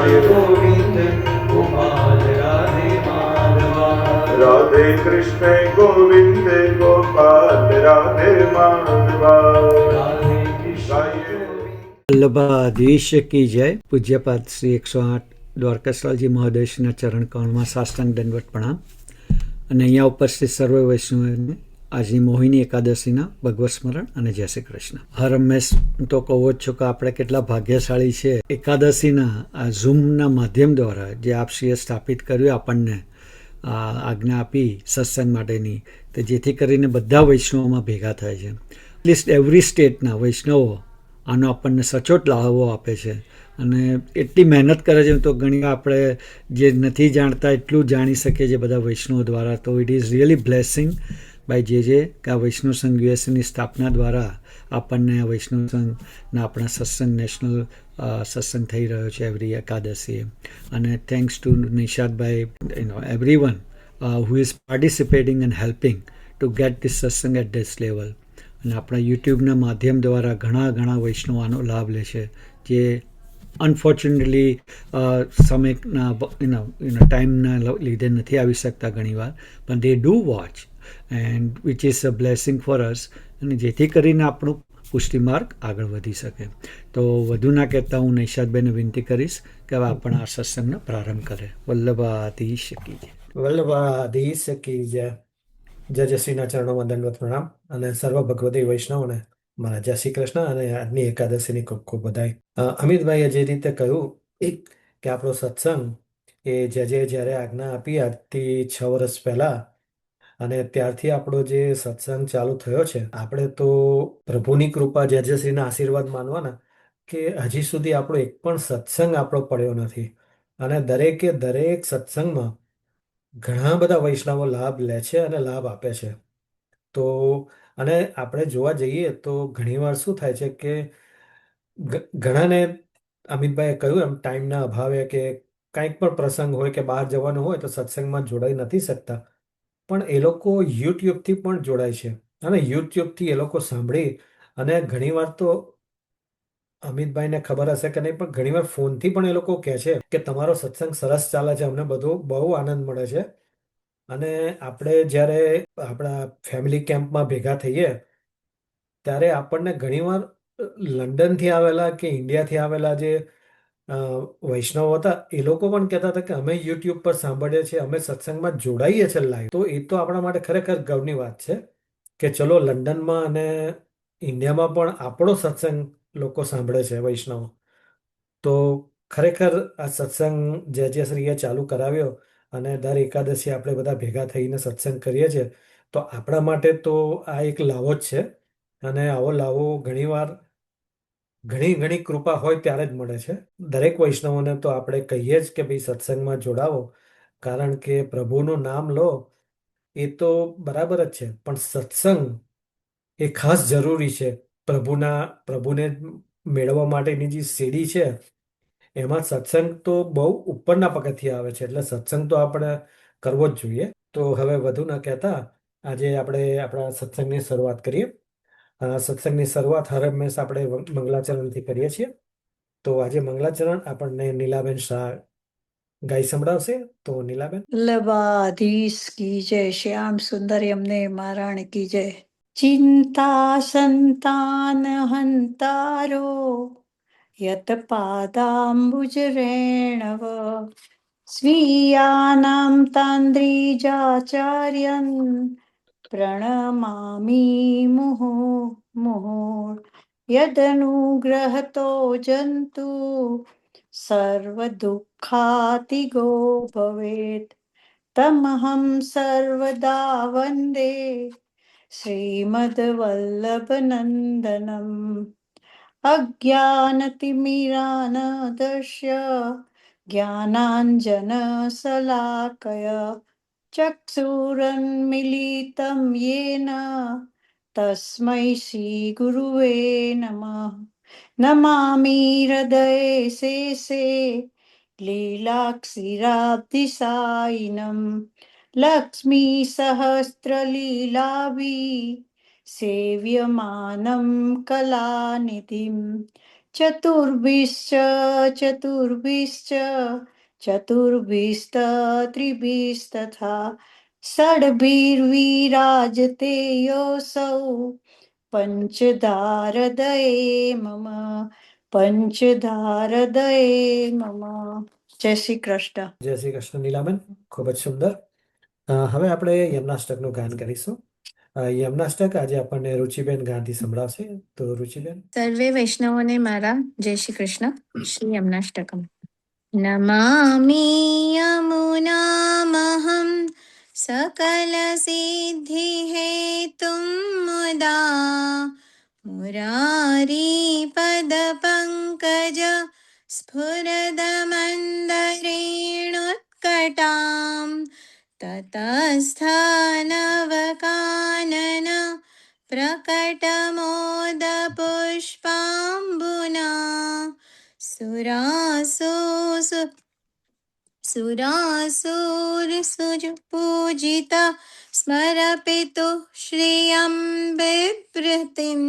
राधे गोविंद गोपाल राधे माधवा राधे कृष्ण गोविंद गोपाल राधे माधवा राधे कृष्ण વલ્લભાધીશ કી જય. પૂજ્યપાદ શ્રી 108 દ્વારકાશાલજી મહોદયશ્રીના ચરણ કમળમાં સાષ્ટાંગ દંડવત પ્રણામ. અને અહીંયા ઉપસ્થિત સર્વ વૈષ્ણવોને આજની મોહિની એકાદશીના ભગવત સ્મરણ અને જય શ્રી કૃષ્ણ. હર હંમેશ તો કહું જ છું કે આપણે કેટલા ભાગ્યશાળી છે. એકાદશીના આ ઝૂમના માધ્યમ દ્વારા જે આપશ્રીએ સ્થાપિત કર્યું આપણને આજ્ઞા આપી સત્સંગ માટેની, તો જેથી કરીને બધા વૈષ્ણવોમાં ભેગા થાય છે. એટલીસ્ટ એવરી સ્ટેટના વૈષ્ણવો આનો આપણને સચોટ લાભો આપે છે અને એટલી મહેનત કરે છે. તો ઘણી આપણે જે નથી જાણતા એટલું જાણી શકીએ છીએ બધા વૈષ્ણવો દ્વારા. તો it is really blessing by જે કે આ વૈષ્ણવ સંઘ યુએસએની સ્થાપના દ્વારા આપણને આ વૈષ્ણવ સંઘના આપણા સત્સંગ નેશનલ સત્સંગ થઈ રહ્યો છે એવરી એકાદશીએ. અને થેન્ક્સ ટુ નિશાદભાઈ, every one who is participating and helping to get this સત્સંગ એટ ધીસ લેવલ. અને આપણા યુટ્યુબના માધ્યમ દ્વારા ઘણા વૈષ્ણવ આનો લાભ લે છે, જે અનફોર્ચ્યુનેટલી સમયના ટાઈમના લીધે નથી આવી શકતા ઘણીવાર, પણ they do watch and which is a blessing for us. અને જેથી કરીને આપણું પુષ્ટિ માર્ગ આગળ વધી શકે. તો વધુ ના કહેતા હું નૈશાદભાઈને વિનંતી કરીશ કે હવે આપણા આ સત્સંગનો પ્રારંભ કરે. વલ્લભાધીશ કી જય. વલ્લભાધીશ કી જય. જય શ્રીના ચરણોમાં દંડવત પ્રણામ અને સર્વ ભગવતી વૈષ્ણવને મારા જય શ્રી કૃષ્ણ અને આજની એકાદશીની ખૂબ ખૂબ બધાઈ. અમિતભાઈએ જે રીતે કહ્યું કે આપણો સત્સંગ એ જ્યારે આજ્ઞા આપી આજથી 6 વર્ષ પહેલા, અને ત્યારથી આપણો જે સત્સંગ ચાલુ થયો છે, આપણે તો પ્રભુની કૃપા જયશ્રીના આશીર્વાદ માનવાના કે હજી સુધી આપણો એક પણ સત્સંગ આપણો પડ્યો નથી. અને દરેક સત્સંગમાં ઘણા બધા વૈષ્ણવો લાભ લે છે અને લાભ આપે છે. તો અને આપણે જોવા જઈએ તો ઘણીવાર શું થાય છે કે ઘણાને અમિતભાઈએ કહ્યું એમ ટાઈમના અભાવે કે કંઈક પણ પ્રસંગ હોય કે બહાર જવાનું હોય તો સત્સંગમાં જોડાઈ નથી શકતા, પણ એ લોકો યુટ્યુબથી પણ જોડાય છે અને યુટ્યુબથી એ લોકો સાંભળી અને ઘણીવાર તો અમિતભાઈને ખબર હશે કે નહીં, પણ ઘણીવાર ફોનથી પણ એ લોકો કહે છે કે તમારો સત્સંગ સરસ ચાલે છે, અમને બહુ આનંદ મળે છે. અને આપણે જ્યારે આપણા ફેમિલી કેમ્પમાં ભેગા થઈએ ત્યારે આપણને ઘણીવાર લંડનથી આવેલા કે ઇન્ડિયાથી આવેલા જે વૈષ્ણવો હતા એ લોકો પણ કહેતા હતા કે અમે યુટ્યુબ પર સાંભળીએ છીએ, અમે સત્સંગમાં જોડાઈએ છીએ લાઈવ. તો એ તો આપણા માટે ખરેખર ગર્વની વાત છે કે ચલો લંડનમાં અને ઇન્ડિયામાં પણ આપણો સત્સંગ લોકો સાંભળે છે વૈષ્ણવો. તો ખરેખર આ સત્સંગ જયશ્રીએ ચાલુ કરાવ્યો અને દર એકાદશી આપણે બધા ભેગા થઈને સત્સંગ કરીએ છીએ, તો આપણા માટે તો આ એક લાવો જ છે. અને આવો લાવો ઘણીવાર ઘણી કૃપા હોય ત્યારે જ મળે છે. દરેક વૈષ્ણવોને તો આપણે કહીએ જ કે ભાઈ સત્સંગમાં જોડાવો, કારણ કે પ્રભુનું નામ લો એ તો બરાબર જ છે, પણ સત્સંગ એ ખાસ જરૂરી છે. પ્રભુને મેળવવા માટેની જે સીડી છે એમાં સત્સંગ તો બહુ ઉપરના પગથિયે આવે છે, એટલે સત્સંગ તો આપણે કરવો જ જોઈએ. તો હવે વધુ ન કહેતા આજે આપણે આપણા સત્સંગની શરૂઆત કરીએ. સત્સંગની શરૂઆત હર હંમેશા આપણે મંગલાચરણથી કરીએ છીએ. તો આજે મંગલાચરણ આપણને નીલાબેન શાહ ગાઈ સંભળાવશે. તો નીલાબેન. વલ્લભાધીશ કી જય. શ્યામ સુંદર એમને મહારાણ કી જય. ચિંતા સંતાન હંતારો યત પાદાંબુજ રેણવ સ્વીયાનામ તાંદ્રીજાચાર્યન પ્રણમામિ મુહુર્મુહુર્ યદનુગ્રહતો જંતુ સર્વદુઃખાતિગો ભવેત તમહં સર્વદા વંદે શ્રીમદ્વલ્લભનંદનમ અજ્ઞાનતિમિરાનદસ્ય જ્ઞાનાંજનશલાકય ચક્ષુરન્મિલિतं येन તસ્मै શ્રીગુરુવે નમઃ. નમામિ હૃદયે શેષે લીલાક્ષીરાબ્ધિસાયિનમ લક્ષ્મી સહસ્રલીલાભી સેવ્યમાनं કલાનિધિમ चतुर्भिश्च चतुर्भिश्च चतुर्भिस्तत्रिभिस्तथा षड्भिर्विराजते योऽसौ पञ्चधारदये मम પંચધારદયે મમ. જય શ્રી કૃષ્ણ. જય શ્રી કૃષ્ણ નીલાબેન, ખૂબ જ સુંદર. હવે આપણે યમનાષ્ટકનું ગાન કરીશું. યમનાષ્ટક આજે આપણને રુચિબેન ગાંધી સંભળાવશે. તો રુચિબેન. સર્વે વૈષ્ણવોને મારા જય શ્રી કૃષ્ણ. શ્રી યમનાષ્ટકમ. નમામિ યમુનામહં સકલસિદ્ધિહેતું મુદા મુરારીપદપङ्कज સ્ફુરદમन्दરેણુત્કટાં તતસ્થનવકાનન પ્રકટમોદપુષ્પાંબુના સુરાસુરસુરપૂજિતા સ્મરપિતુઃ શ્રિયં બિભ્રતિં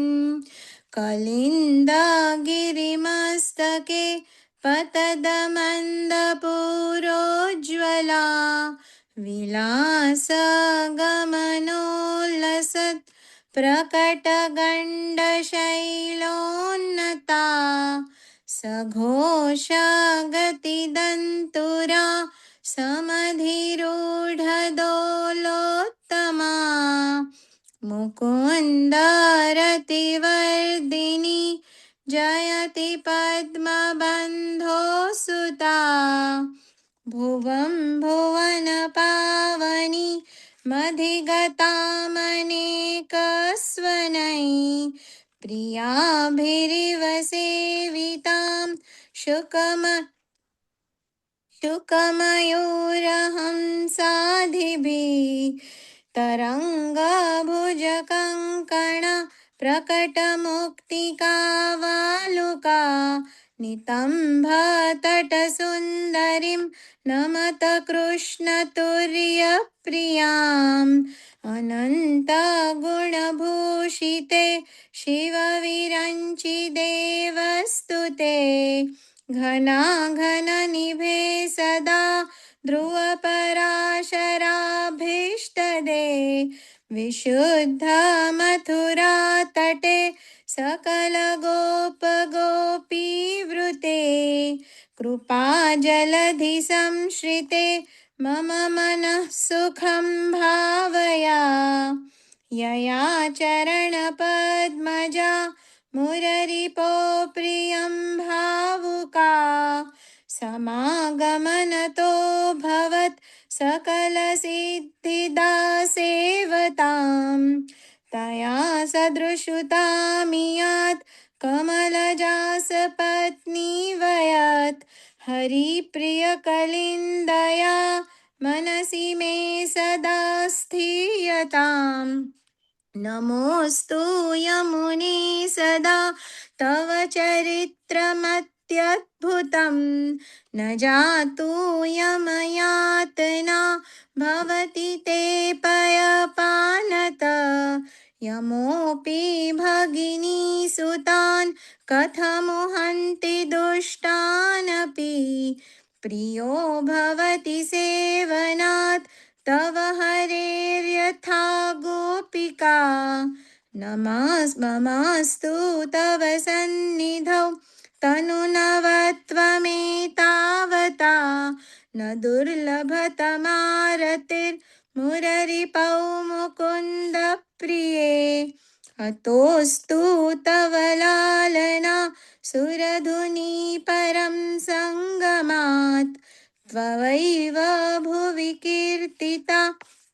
કલિન્દાગિરિમસ્તકે પતદમन्दપુરોज्ज्वला વિલાસગમનોલ્લસत् પ્રકટગण्डशैलोन्नता સઘોષગતિદંતુરા સમધિરૂઢદોલોત્તમા મુકુન્દરતિવર્ધિની જયતિ પદ્મબંધોસુતા ભુવં ભુવન પાવની મધિગતામનેકસ્વનૈ પ્રિયાભિરિવ સેવિતાં શુકમયુરહંસાધિભિः તરંગભુજકંકણ પ્રકટમુક્તિકાવાલુકા નિતંભતટસુંદરીં નમત કૃષ્ણતુર્યપ્રિયાम् અનन्तગુણભૂષિતે શિવવિરञ्चिदेवस्तुते ઘનાઘનનિભે સદા ધ્રુવપરાશરાભીષ્ટદે વિશુદ્ધમથુરાતટે સકલગોપગોપીવૃતે કૃપાજલધિસંશ્રિતે મમ મનઃ સુખં ભાવયા યયા ચરણપદ્મજા મુરરિપો પ્રિયં ભાવુકા સમાગમનતો ભવત સકલસિદ્ધિદા સેવતાં તયા સદૃશુતામિયાત કમલજાસપત્ની વયત હરિપ્રિયકલિन्दયા मनसि मे सदा स्थीयताम् नमोऽस्तु यमुने सदा तव चरित्रमत्यद्भुतं न जातु यमयातना भवति ते पयपानत यमोऽपि भगिनीसुतान् कथमुहन्ति दुष्टानपि प्रियो भवति सेवनात् तव हरेर्यथा गोपिका नमस्तु तव सन्निधौ तनुनवत्वमेतावता न दुर्लभतमारतिर्मुररिपौ मुकुन्द प्रिये अतोऽस्तु तव लालना सुरधुनी परं सङ्गमात् त्ववैव भुवि कीर्तिता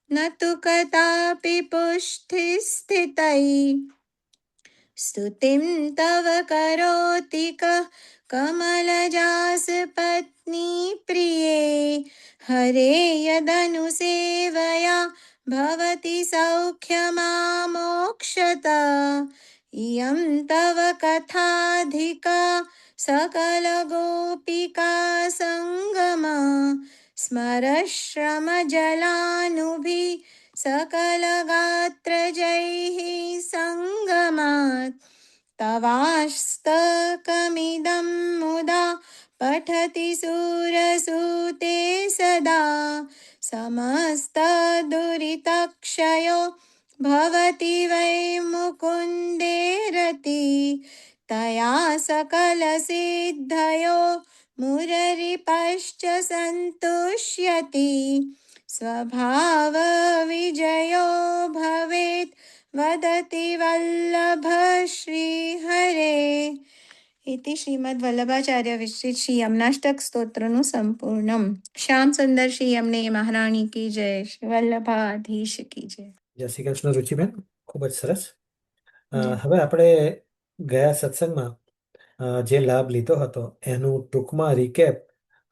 न तु कदापि पुष्टिस्थितैः स्तुतिं तव करोति कः कमलजासपत्नी प्रिये हरे यदनुसेवया भवति सौख्यमामोक्षत इयं तव कथाधिका सकलगोपिका सङ्गमा स्मरश्रमजलानुभि सकलगात्रजैः सङ्गमात् तवास्तकमिदं मुदा पठति सूरसूते सदा समस्तदुरितक्षयो भवति वै मुकुन्दे रति तया सकलसिद्धयो मुररिपश्च सन्तुष्यति स्वभावविजयो भवेत् वदति वल्लभ श्रीहरे इति श्रीमद् वल्लभाचार्य विरचित श्री यमनाष्टक स्तोत्रનું સંપૂર્ણમ. શ્યામ સુંદર શ્રી યમને મહારાણી की जय. श्री वल्लभाधीश की जय. જય શ્રી કૃષ્ણ રુચિબેન, ખૂબ જ સરસ. હવે આપણે ગયા સત્સંગમાં જે લાભ લીધો હતો એનું ટૂંકમાં રિકેપ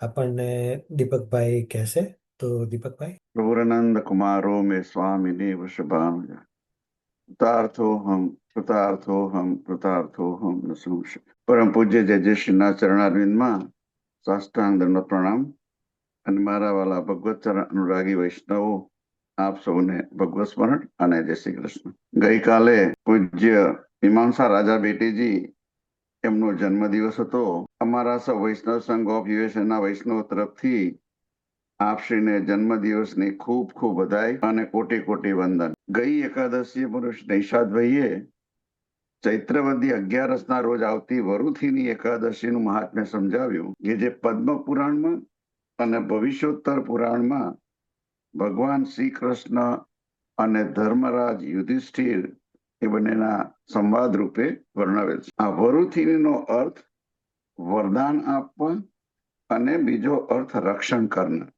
આપણને દીપકભાઈ કહેશે. તો દીપકભાઈ. પ્રભુરાનંદ કુમારો મે સ્વામિની વૃષભાનુજા કૃતાર્થોહમ કૃતાર્થોહમ કૃતાર્થોહમ ન સંશય. પરમ પૂજ્ય જય જય શ્રીના ચરણારવિંદમાં સાષ્ટાંગ દંડવત પ્રણામ. અને મારા વાલા ભગવત ચરણ અનુરાગી વૈષ્ણવો, આપ સૌને ભગવત સ્મરણ અને જય શ્રી કૃષ્ણ. ગઈકાલે પૂજ્ય મીમાંસા રાજા બેટીજી એમનો જન્મદિવસ હતો. અમારા સૌ વૈષ્ણવ સંઘ ઓફ યુએસએના વૈષ્ણવ તરફથી આપશ્રીને જન્મદિવસની ખૂબ ખૂબ વધાઈ અને કોટી કોટી વંદન. ગઈ એકાદશી પુરુષ નૈષાદભાઈએ ચૈત્રવદી 11 રોજ આવતી વરુથીની એકાદશીનું મહાત્મ્ય સમજાવ્યું કે જે પદ્મ પુરાણમાં અને ભવિષ્યોત્તર પુરાણમાં ભગવાન શ્રી કૃષ્ણ અને ધર્મરાજ યુધિષ્ઠિર એ બંનેના સંવાદ રૂપે વર્ણવેલ છે. આ વરુથીનો અર્થ વરદાન આપવા અને બીજો અર્થ રક્ષણ કરનાર,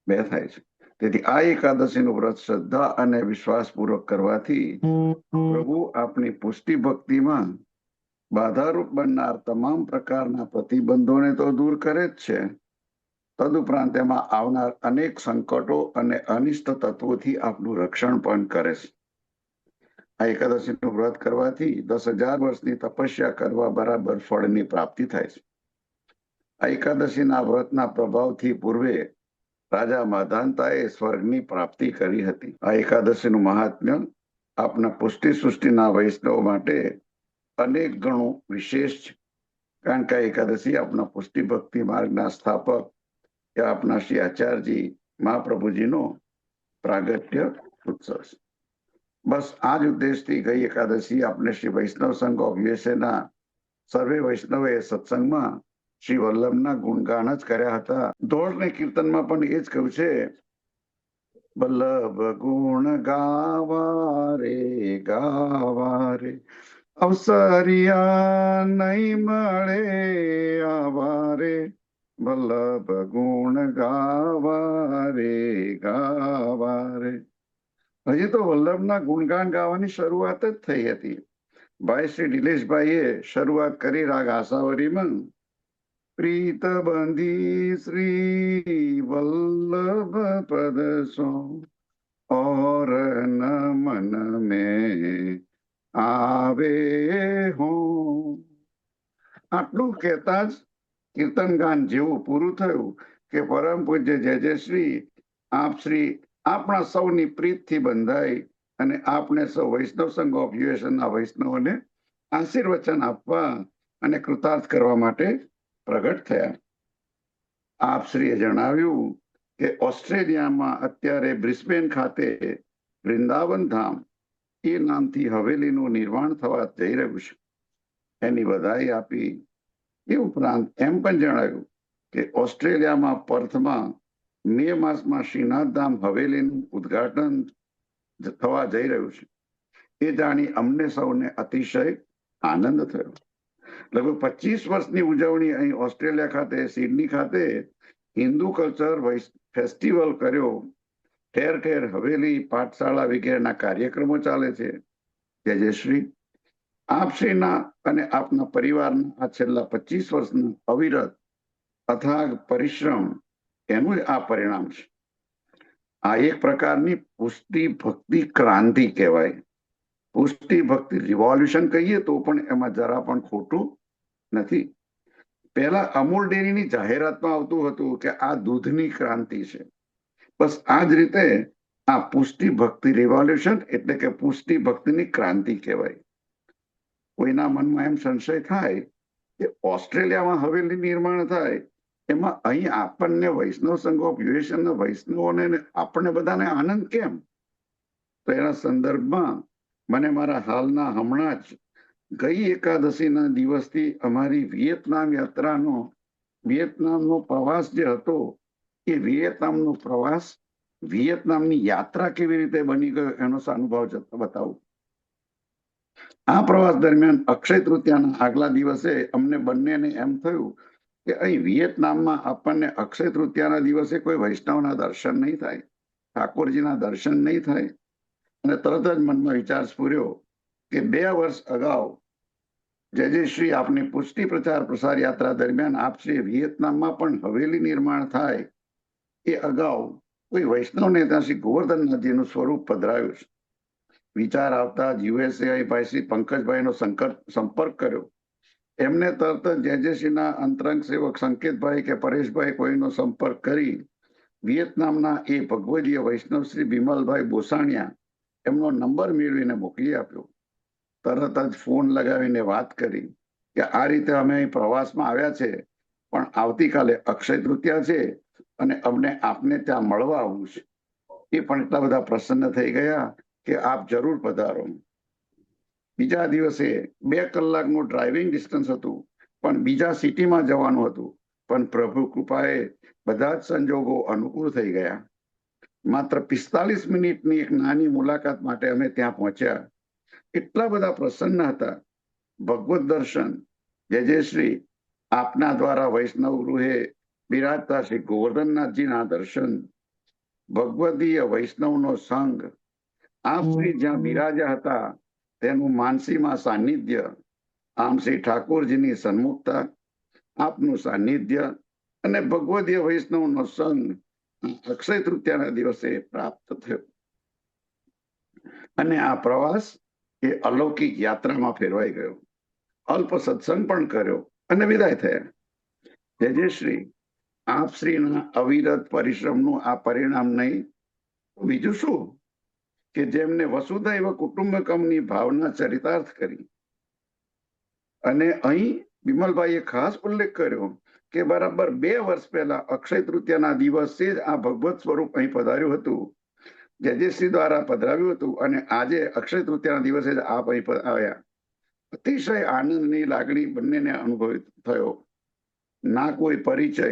બે થાય છે. તેથી આ એકાદશીનું વ્રત શ્રદ્ધા અને વિશ્વાસપૂર્વક કરવાથી પ્રભુ આપણી પુષ્ટિ ભક્તિમાં બાધારૂપ બનનાર તમામ પ્રકારના પ્રતિબંધોને તો દૂર કરે જ છે, તદુપરાંત એમાં આવનાર અનેક સંકટો અને અનિષ્ટ તત્વોથી આપનું રક્ષણ પણ કરે છે. આ એકાદશીનું વ્રત કરવાથી 10,000 વર્ષની તપસ્યા કરવા બરાબર ફળની પ્રાપ્તિ થાય છે. આ એકાદશીના વ્રતના પ્રભાવથી પૂર્વે રાજા માધાંતાએ સ્વર્ગની પ્રાપ્તિ કરી હતી. આ એકાદશીનું મહાત્મ્ય આપના પુષ્ટિ સૃષ્ટિના વૈષ્ણવ માટે અનેક ગણું વિશેષ છે. કારણ કે આ એકાદશી આપના પુષ્ટિ ભક્તિ માર્ગના સ્થાપક એ આપના શ્રી આચાર્યજી મહાપ્રભુજીનો પ્રાગટ્ય ઉત્સવ છે. બસ આ જ ઉદ્દેશથી ગઈ એકાદશી આપણે શ્રી વૈષ્ણવ સંઘ ઓફ યુએસએના સર્વે વૈષ્ણવે સત્સંગમાં શ્રી વલ્લભના ગુણગાન જ કર્યા હતા. ધોળને કીર્તનમાં પણ એ જ કહ્યું છે, વલ્લભ ગુણ ગાવા રે અવસરિયા નહીં મળે આવા રે, વલ્લભ ગુણ ગાવા રે. હજી તો વલ્લભના ગુણગાન ગાવાની શરૂઆત જ થઈ હતી. ભાઈ શ્રી નિલેશભાઈએ શરૂઆત કરી રાગ આસાવરીમાં, પ્રીત બંધી શ્રી વલ્લભ પદ સો और न मन में આવે હો. આટલું કહેતા જ કીર્તન ગાન જેવું પૂરું થયું કે પરમ પૂજ્ય જય જય શ્રી આપ શ્રી આપણા સૌની પ્રીતથી બંધાઈ અને આપને સૌ વૈષ્ણવ સંઘ ઓફ યુએસએના વૈષ્ણવોને આશીર્વચન આપવા અને કૃતાર્થ કરવા માટે પ્રગટ થયા. આપ શ્રીએ જણાવ્યું કે ઓસ્ટ્રેલિયામાં અત્યારે બ્રિસ્બેન ખાતે વૃંદાવન ધામ એ નામથી હવેલીનું નિર્માણ થવા જઈ રહ્યું છે, એની વધાઈ આપી. એ ઉપરાંત એમ પણ જણાવ્યું કે ઓસ્ટ્રેલિયામાં પર્થમાં મે માસમાં શ્રીનાથધામ હવેલીનું ઉદ્ઘાટન થવા જઈ રહ્યું છે. એ જાણી અમને સૌને અતિશય આનંદ થયો. લગભગ 25 વર્ષની ઉજવણી અહીં ઓસ્ટ્રેલિયા ખાતે સિડની ખાતે હિન્દુ કલ્ચર ફેસ્ટિવલ કર્યો. ઠેર ઠેર હવેલી, પાઠશાળા વગેરેના કાર્યક્રમો ચાલે છે. જય જય શ્રી આપશ્રીના અને આપના પરિવારના આ છેલ્લા 25 વર્ષનું અવિરત અથાગ પરિશ્રમ એનું આ પરિણામ છે. આ એક પ્રકારની પુષ્ટિ ભક્તિ ક્રાંતિ કહેવાય. પુષ્ટિ ભક્તિ રિવોલ્યુશન કહીએ તો પણ એમાં જરા પણ ખોટું નથી. પહેલા અમૂલ ડેરીની જાહેરાતમાં આવતું હતું કે આ દૂધની ક્રાંતિ છે. બસ આ જ રીતે આ પુષ્ટિ ભક્તિ રિવોલ્યુશન એટલે કે પુષ્ટિ ભક્તિની ક્રાંતિ કહેવાય. કોઈના મનમાં એમ સંશય થાય કે ઓસ્ટ્રેલિયામાં હવેલી નિર્માણ થાય એમાં અહીં આપણને વૈષ્ણવ સંઘ ઓફ યુએસના વૈષ્ણવોને આપણને બધાને આનંદ કેમ? તો એના સંદર્ભમાં મને મારા હાલના હમણાં જ ગઈ એકાદશીના દિવસથી અમારી વિયેતનામનો પ્રવાસ જે હતો એ વિયેતનામનો પ્રવાસ, વિયેતનામની યાત્રા કેવી રીતે બની ગયો એનો અનુભવ બતાવું. આ પ્રવાસ દરમિયાન અક્ષય તૃતીયાના આગલા દિવસે અમને બંનેને એમ થયું કે અહીં વિયેતનામમાં આપણને અક્ષય તૃતીયાના દિવસે કોઈ વૈષ્ણવના દર્શન નહીં થાય, ઠાકોરજીના દર્શન નહીં થાય. અને તરત જ મનમાં વિચાર સ્ફુર્યો કે 2 વર્ષ અગાઉ જય શ્રી આપની પુષ્ટિ પ્રચાર પ્રસાર યાત્રા દરમિયાન આપશ્રી વિયેતનામમાં પણ હવેલી નિર્માણ થાય એ અગાઉ કોઈ વૈષ્ણવને ત્યાં શ્રી ગોવર્ધનનાથજીનું સ્વરૂપ પધરાવ્યું છે. વિચાર આવતા યુએસએ ભાઈ શ્રી પંકજભાઈનો સંપર્ક કર્યો. એમને તરત જ જયશ્રીના અંતરંગ સેવક સંકેતભાઈ કે પરેશભાઈ કોઈનો સંપર્ક કરી વિયેતનામના એ ભગવદીય વૈષ્ણવ શ્રી બિમલભાઈ બોસાણિયા એમનો નંબર મેળવીને મોકલી આપ્યો. તરત જ ફોન લગાવીને વાત કરી કે આ રીતે અમે અહીં પ્રવાસમાં આવ્યા છે, પણ આવતીકાલે અક્ષય તૃતીયા છે અને અમને આપને ત્યાં મળવા આવવું છે. એ પણ એટલા બધા પ્રસન્ન થઈ ગયા કે આપ જરૂર પધારો. બીજા દિવસે 2 કલાકનું ડ્રાઇવિંગ ડિસ્ટન્સ હતું, પણ બીજા સિટીમાં જવાનું હતું, પણ પ્રભુ કૃપાએ બધા જ સંજોગો અનુકૂળ થઈ ગયા. માત્ર 45 મિનિટની એક નાની મુલાકાત માટે અમે ત્યાં પહોંચ્યા. એટલા બધા પ્રસન્ન હતા. ભગવત દર્શન, જયશ્રી આપના દ્વારા વૈષ્ણવ ગૃહે બિરાજતા શ્રી ગોવર્ધનનાથજીના દર્શન, ભગવદીય વૈષ્ણવનો સંઘ, આપ શ્રી જ્યાં બિરાજ્યા હતા તેનું માનસીમાં સાનિધ્ય, આમ શ્રી ઠાકોરજીની સન્મુખતા, આપનું સાનિધ્ય અને ભગવદીય વૈષ્ણવનો સંઘ અક્ષય તૃતીયાના દિવસે પ્રાપ્ત થયો. અને આ પ્રવાસ એ અલૌકિક યાત્રામાં ફેરવાઈ ગયો. અલ્પ સત્સંગ પણ કર્યો અને વિદાય થયા. જયશ્રી આપ શ્રીના અવિરત પરિશ્રમનું આ પરિણામ નહીં બીજું શું કે જેમને વસુધૈવ કુટુંબકમની ભાવના ચરિતાર્થ કરી. અને અહીં બિમલભાઈએ ખાસ ઉલ્લેખ કર્યો કે બરાબર 2 વર્ષ પહેલા અક્ષય તૃતીયાના દિવસે જ આ ભગવત સ્વરૂપ અહીં પધાર્યું હતું, જયશ્રી દ્વારા પધરાવ્યું હતું, અને આજે અક્ષય તૃતીયાના દિવસે જ આપ અહીં આવ્યા. અતિશય આનંદની લાગણી બંનેને અનુભવ થયો. ના કોઈ પરિચય,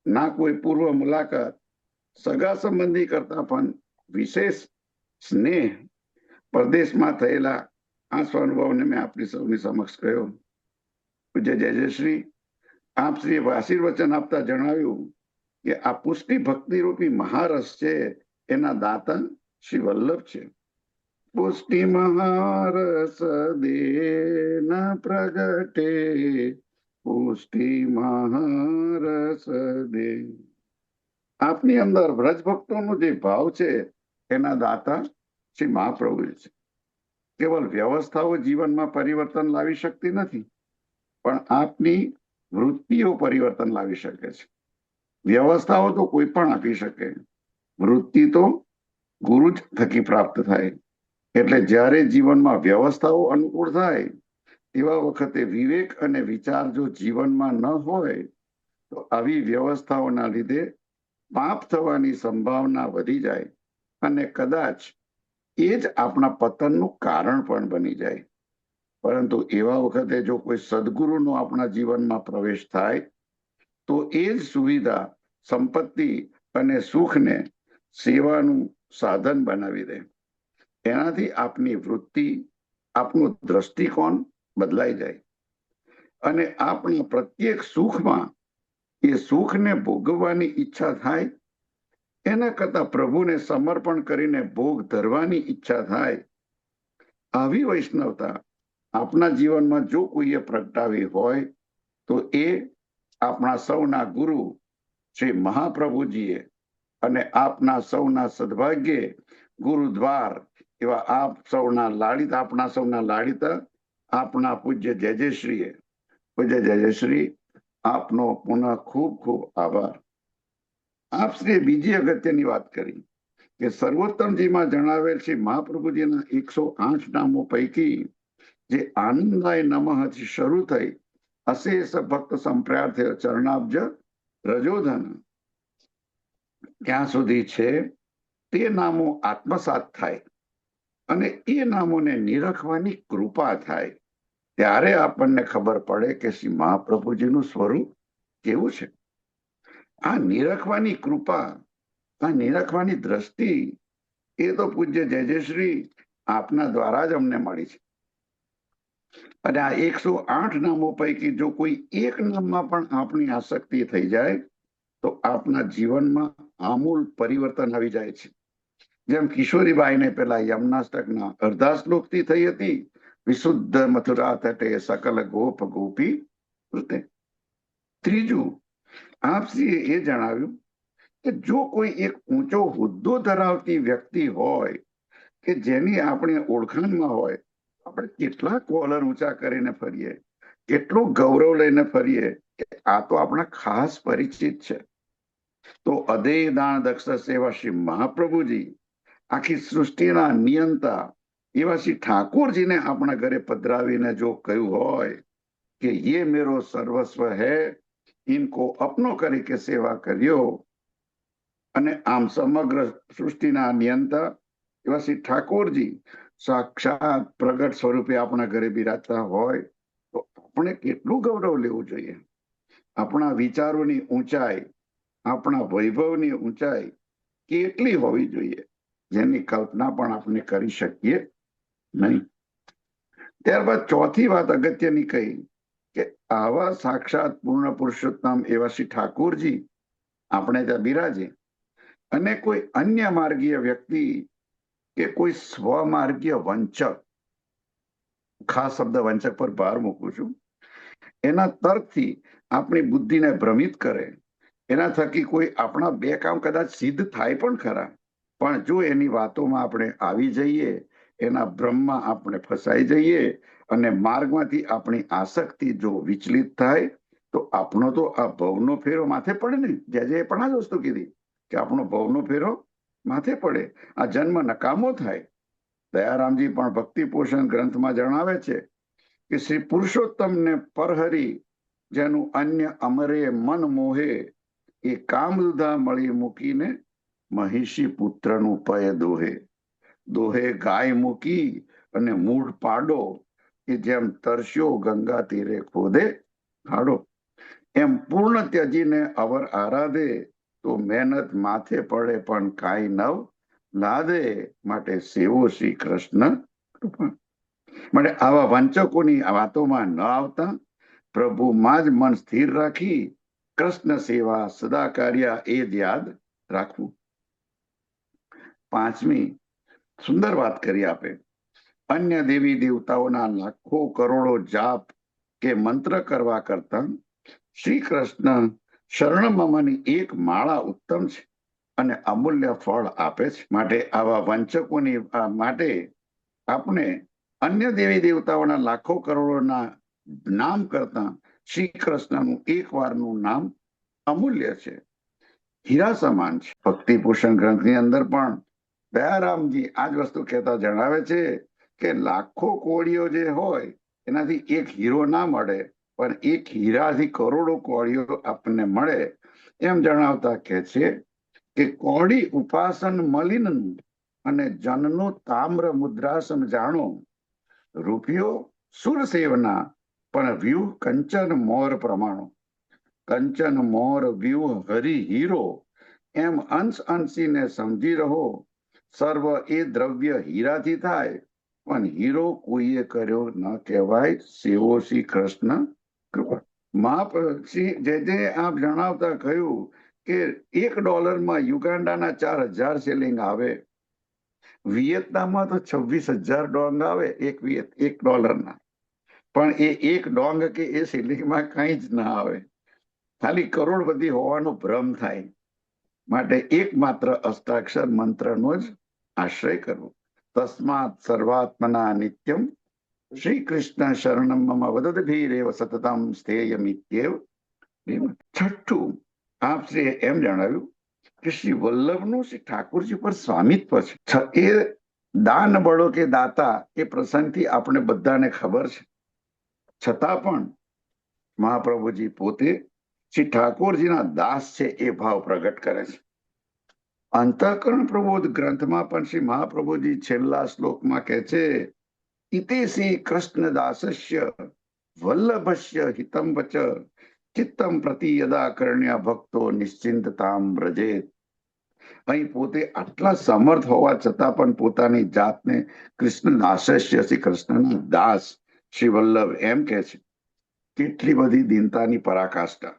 ના કોઈ પૂર્વ મુલાકાત, સગા સંબંધી કરતા પણ વિશેષ સ્નેહ, પરદેશમાં થયેલા આ સ્વાનુભવને મેં આપની સૌની સમક્ષ કહ્યો. પૂજ્ય જયશ્રી આપ શ્રી આશીર્વચન આપતા જણાવ્યું કે આ પુષ્ટિ ભક્તિ રૂપી મહારસ છે એના દાતા શ્રી વલ્લભ છે. પુષ્ટિ મહારસ દેન પ્રગટે, પુષ્ટિ મહારસ દે. આપની અંદર વ્રજ ભક્તોનો જે ભાવ છે એના દાતા શ્રી મહાપ્રભુ છે. કેવલ વ્યવસ્થાઓ જીવનમાં પરિવર્તન લાવી શકતી નથી, પણ આપની વૃત્તિઓ પરિવર્તન લાવી શકે છે. વ્યવસ્થાઓ તો કોઈ પણ આપી શકે, વૃત્તિ તો ગુરુ જ થકી પ્રાપ્ત થાય. એટલે જ્યારે જીવનમાં વ્યવસ્થાઓ અનુકૂળ થાય તેવા વખતે વિવેક અને વિચાર જો જીવનમાં ન હોય તો આવી વ્યવસ્થાઓના લીધે પાપ થવાની સંભાવના વધી જાય અને કદાચ એ જ આપણા પતનનું કારણ પણ બની જાય. પરંતુ એવા વખતે જો કોઈ સદગુરુનો આપણા જીવનમાં પ્રવેશ થાય તો એ જ સુવિધા સંપત્તિ અને સુખને સેવાનું સાધન બનાવી દે. એનાથી આપની વૃત્તિ, આપનું દ્રષ્ટિકોણ બદલાઈ જાય અને આપણા પ્રત્યેક સુખમાં એ સુખને ભોગવવાની ઈચ્છા થાય એના કરતા પ્રભુને સમર્પણ કરીને ભોગ ધરવાની ઈચ્છા થાય. આવી વૈષ્ણવતા આપણા જીવનમાં જો કોઈએ પ્રગટાવી હોય તો એ આપણા સૌના ગુરુ શ્રી મહાપ્રભુજીએ અને આપના સૌના સદભાગ્યે ગુરુદ્વાર એવા આપણા સૌના લાડિતા આપના પૂજ્ય જયશ્રીએ. પૂજ્ય જયશ્રી આપનો પુનઃ ખૂબ ખૂબ આભાર. આપ શ્રી બીજી અગત્યની વાત કરી કે સર્વોત્તમજીમાં જણાવેલ શ્રી મહાપ્રભુજીના 108 નામો પૈકી જે આનંદાય નમઃથી શરૂ થઈ અશેષ ભક્ત સંપ્રાર્થ્ય ચરણાબ્જ રજોધન ત્યાં સુધી છે, તે નામો આત્મસાત થાય અને એ નામોને નિરખવાની કૃપા થાય, ત્યારે આપણને ખબર પડે કે શ્રી મહાપ્રભુજીનું સ્વરૂપ કેવું છે. આ નિરખવાની કૃપા, આ નિરખવાની દ્રષ્ટિ એ તો પૂજ્ય જયજયશ્રી આપના દ્વારા જ અમને મળી છે. અને આ 108 નામો પૈકી જો કોઈ એક નામમાં પણ આપણી આસક્તિ થઈ જાય તો આપના જીવનમાં આમૂલ પરિવર્તન આવી જાય છે. જેમ કિશોરીબાઈને પેલા યમનાષ્ટકના અર્ધા શ્લોકથી થઈ હતી, વિશુદ્ધ મથુરા તટે સકલ ગોપ ગોપી વૃતે. ત્રીજું, આપશ્રીએ એ જણાવ્યું કે જો કોઈ એક ઊંચો હોદ્દો ધરાવતી વ્યક્તિ હોય કે જેની આપણે ઓળખાણમાં હોય, આપણે કેટલા કોલર ઊંચા કરીને ફરીએ, કેટલું ગૌરવ લઈને ફરીએ કે આ તો આપણા ખાસ પરિચિત છે. તો અદેય દાન દક્ષ સેવા શ્રી મહાપ્રભુજી, આખી સૃષ્ટિના નિયંતા એવા શ્રી ઠાકોરજીને આપણા ઘરે પધરાવીને જો કહ્યું હોય કે ये मेरो सर्वस्व है, इनको अपनो કરી કે સેવા કર્યો, અને આમ સમગ્ર સૃષ્ટિના નિયંતા એવા શ્રી ઠાકોરજી સાક્ષાત પ્રગટ સ્વરૂપે આપણા ઘરે બિરાજતા હોય તો આપણે કેટલું ગૌરવ લેવું જોઈએ. આપણા વિચારોની ઊંચાઈ, આપણા વૈભવની ઊંચાઈ કેટલી હોવી જોઈએ, જેની કલ્પના પણ આપણે કરી શકીએ નહીં. ત્યારબાદ ચોથી વાત અગત્યની કહી કે આવા સાક્ષાત પૂર્ણ પુરુષોત્તમ એવા શ્રી ઠાકોરજી આપણે ત્યાં બિરાજે અને કોઈ અન્ય માર્ગીય વ્યક્તિ કે કોઈ સ્વમાર્ગીય વંચક, ખાસ શબ્દ વંચક પર ભાર મૂકું છું, એના તર્કથી આપણી બુદ્ધિને ભ્રમિત કરે, એના થકી કોઈ આપણા બે કામ કદાચ સિદ્ધ થાય પણ ખરા, પણ જો એની વાતોમાં આપણે આવી જઈએ, એના ભ્રમમાં આપણે ફસાઈ જઈએ અને માર્ગમાંથી આપણી આસક્તિ જો વિચલિત થાય તો આપણો તો આ ભવનો ફેરો માથે પડે ને. જે પણ આ જ વસ્તુ કીધી કે આપણો ભવનો ફેરો માથે પડે, આ જન્મ નકામો થાય. દયારામજી પણ ભક્તિ પોષણ ગ્રંથમાં જણાવે છે કે શ્રી પુરુષોત્તમને પરહરી જેનું અન્ય અમરે મન મોહે, એ કામદુધા મળી મૂકીને મહિષી પુત્રનું પય દોહે. દોહે ગાય મૂકી અને મૂઢ પાડો, કે જેમ તરસ્યો ગંગા તીરે ખોદે ખાડો. એમ પૂર્ણ ત્યજીને અવર આરાધે, તો મહેનત માથે પડે પણ કાંઈ નવ લાદે, માટે સેવો શ્રી કૃષ્ણ કૃપા. માટે આવા વંચકોની વાતોમાં ન આવતા પ્રભુમાં જ મન સ્થિર રાખી કૃષ્ણ સેવા સદા કાર્ય એ જ યાદ રાખવું. પાંચમી સુંદર વાત કરી આપે, અન્ય દેવી દેવતાઓના લાખો કરોડો જાપ કે મંત્ર કરવા કરતા શ્રી કૃષ્ણ શરણમની એક માળા ઉત્તમ છે અને અમૂલ્ય ફળ આપે છે. માટે આવા વંચકોની માટે આપણે અન્ય દેવી દેવતાઓના લાખો કરોડોના નામ કરતા શ્રી કૃષ્ણનું એક વારનું નામ અમૂલ્ય છે, હીરા સમાન છે. ભક્તિ પોષણ ગ્રંથની અંદર પણ દયારામજી આ જ વસ્તુ કહેતા જણાવે છે કે લાખો કોળીઓ જે હોય એનાથી એક હીરો ના મળે, પણ એક હીરાથી કરોડો કોળીઓ આપણને મળે. એમ જણાવતા કહે છે કે કોળી ઉપાસન મલિન અને જનનું તામ્ર મુદ્રાસન જાણો, રૂપિયો સુર સેવના પણ વ્યૂહ કંચન મોર પ્રમાણો. કંચન મોર વ્યૂહ હરી હીરો, એમ અંશ અંશીને સમજી રહો. સર્વ એ દ્રવ્ય હીરાથી થાય, પણ હીરો કોઈએ કર્યો ન કહેવાય, સેવો શ્રી કૃષ્ણ કૃપા. શ્રી જે આપ જણાવતા કહ્યું કે $1 યુગાન્ડાના 4000 શિલિંગ આવે, વિયેતનામમાં તો 26,000 ડોંગ આવે એક ડોલરના, પણ એ એક ડોંગ કે એ શિલિંગમાં કઈ જ ના આવે, ખાલી કરોડપતિ હોવાનો ભ્રમ થાય. માટે એકમાત્ર અષ્ટાક્ષર મંત્રનો જ આશ્રય કરવો. તસ્માત સર્વાત્મના નિત્યમ શ્રી કૃષ્ણ શરણમ મમ વદદભીરેવ સતતમ સ્થેયમિત્યેવ. છઠ્ઠું, આપશ્રીએ એમ જણાવ્યું કે શ્રી વલ્લભનું શ્રી ઠાકોરજી પર સ્વામિત્વ છે. એ દાન બળો કે દાતા એ પ્રસંગથી આપણે બધાને ખબર છે, છતાં પણ મહાપ્રભુજી પોતે શ્રી ઠાકોરજીના દાસ છે એ ભાવ પ્રગટ કરે છે. અંતઃકરણ પ્રબોધ ગ્રંથમાં પણ શ્રી મહાપ્રભુજી છેલ્લા શ્લોકમાં કહે છે, ઇતેસી કૃષ્ણ દાસસ્ય વલ્લભસ્ય હિતમ વચ ચિત્તમ પ્રતિ યદા કરણ્યા ભક્તો નિશ્ચિંતતામ વ્રજેત. અહીં પોતે આટલા સમર્થ હોવા છતાં પણ પોતાની જાતને કૃષ્ણ દાસસ્ય, શ્રી કૃષ્ણના દાસ શ્રી વલ્લભ એમ કે છે. કેટલી બધી દીનતાની પરાકાષ્ઠા.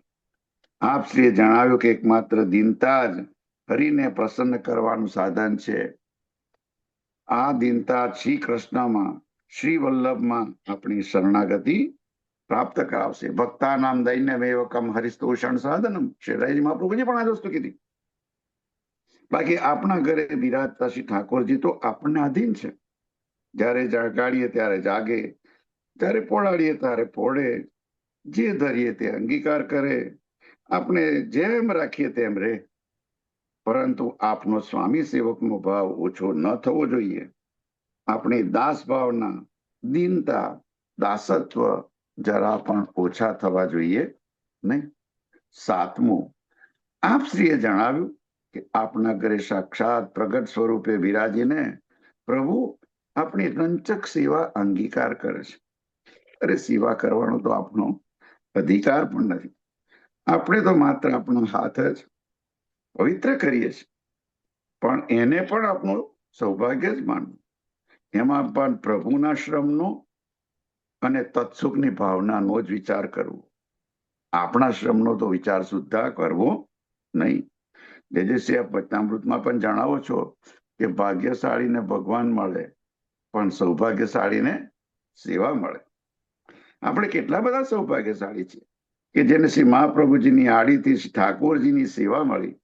આપ શ્રીએ જણાવ્યું કે એકમાત્ર દીનતા જ હરિને પ્રસન્ન કરવાનું સાધન છે. આ દીનતા શ્રી કૃષ્ણમાં, શ્રી વલ્લભમાં આપણી શરણાગતિ પ્રાપ્ત કરાવશે. ભક્તા નામ દૈન્યમેવકમ હરિસ્તોષણ સાધનમ. શેરાજી મહાપ્રભુજી પણ આ વસ્તુ કીધી. બાકી આપણા ઘરે બિરાજતા શ્રી ઠાકોરજી તો આપણને આધીન છે. જ્યારે જાગાડીએ ત્યારે જાગે, જ્યારે પોળાડીએ ત્યારે પોળે, જે ધરીએ તે અંગીકાર કરે, આપણે જેમ રાખીએ તેમ રહે. પરંતુ આપનો સ્વામી સેવકનો ભાવ ઓછો ન થવો જોઈએ. આપણી દાસ ભાવના, દીનતા, દાસત્વ જરા પણ ઓછા થવા જોઈએ નહીં. સાતમું, આપ શ્રીએ જણાવ્યું કે આપના ઘરે સાક્ષાત પ્રગટ સ્વરૂપે બિરાજીને પ્રભુ આપણી રંચક સેવા અંગીકાર કરે છે. અરે સેવા કરવાનો તો આપણો અધિકાર પણ નથી. આપણે તો માત્ર આપણો હાથ જ પવિત્ર કરીએ છીએ, પણ એને પણ આપણું સૌભાગ્ય જ માનવું. એમાં પણ પ્રભુના શ્રમનો અને તત્સુખની ભાવનાનો જ વિચાર કરવો. આપણા શ્રમનો તો વિચાર સુદ્ધા કરવો નહીં. જેજેસી આપ વચનામૃતમાં પણ જણાવો છો કે ભાગ્યશાળીને ભગવાન મળે પણ સૌભાગ્યશાળીને સેવા મળે. આપણે કેટલા બધા સૌભાગ્યશાળી છીએ કે જેને શ્રી મહાપ્રભુજીની આડીથી શ્રી ઠાકોરજીની સેવા મળી.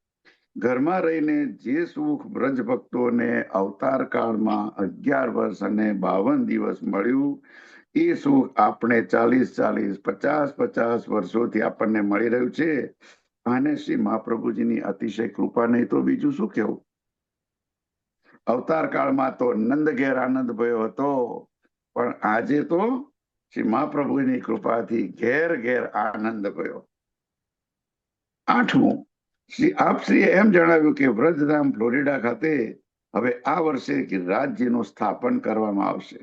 ઘરમાં રહીને જે સુખ બ્રજ ભક્તોને અવતાર કાળમાં 11 વર્ષ અને 52 દિવસ મળ્યું, એ સુખ આપણે 40-40, 50-50 વર્ષોથી આપણને મળી રહ્યું છે. આને શ્રી મહાપ્રભુજીની અતિશય કૃપા, નહીં તો બીજું શું કહેવું. અવતાર કાળમાં તો નંદ ઘેર આનંદ ભયો હતો, પણ આજે તો શ્રી મહાપ્રભુની કૃપાથી ઘેર ઘેર આનંદ ભયો. આઠમું, આપ શ્રીએ એમ જણાવ્યું કે વ્રજધામ ફ્લોરિડા ખાતે હવે આ વર્ષે ગિરિરાજજીનું સ્થાપન કરવામાં આવશે.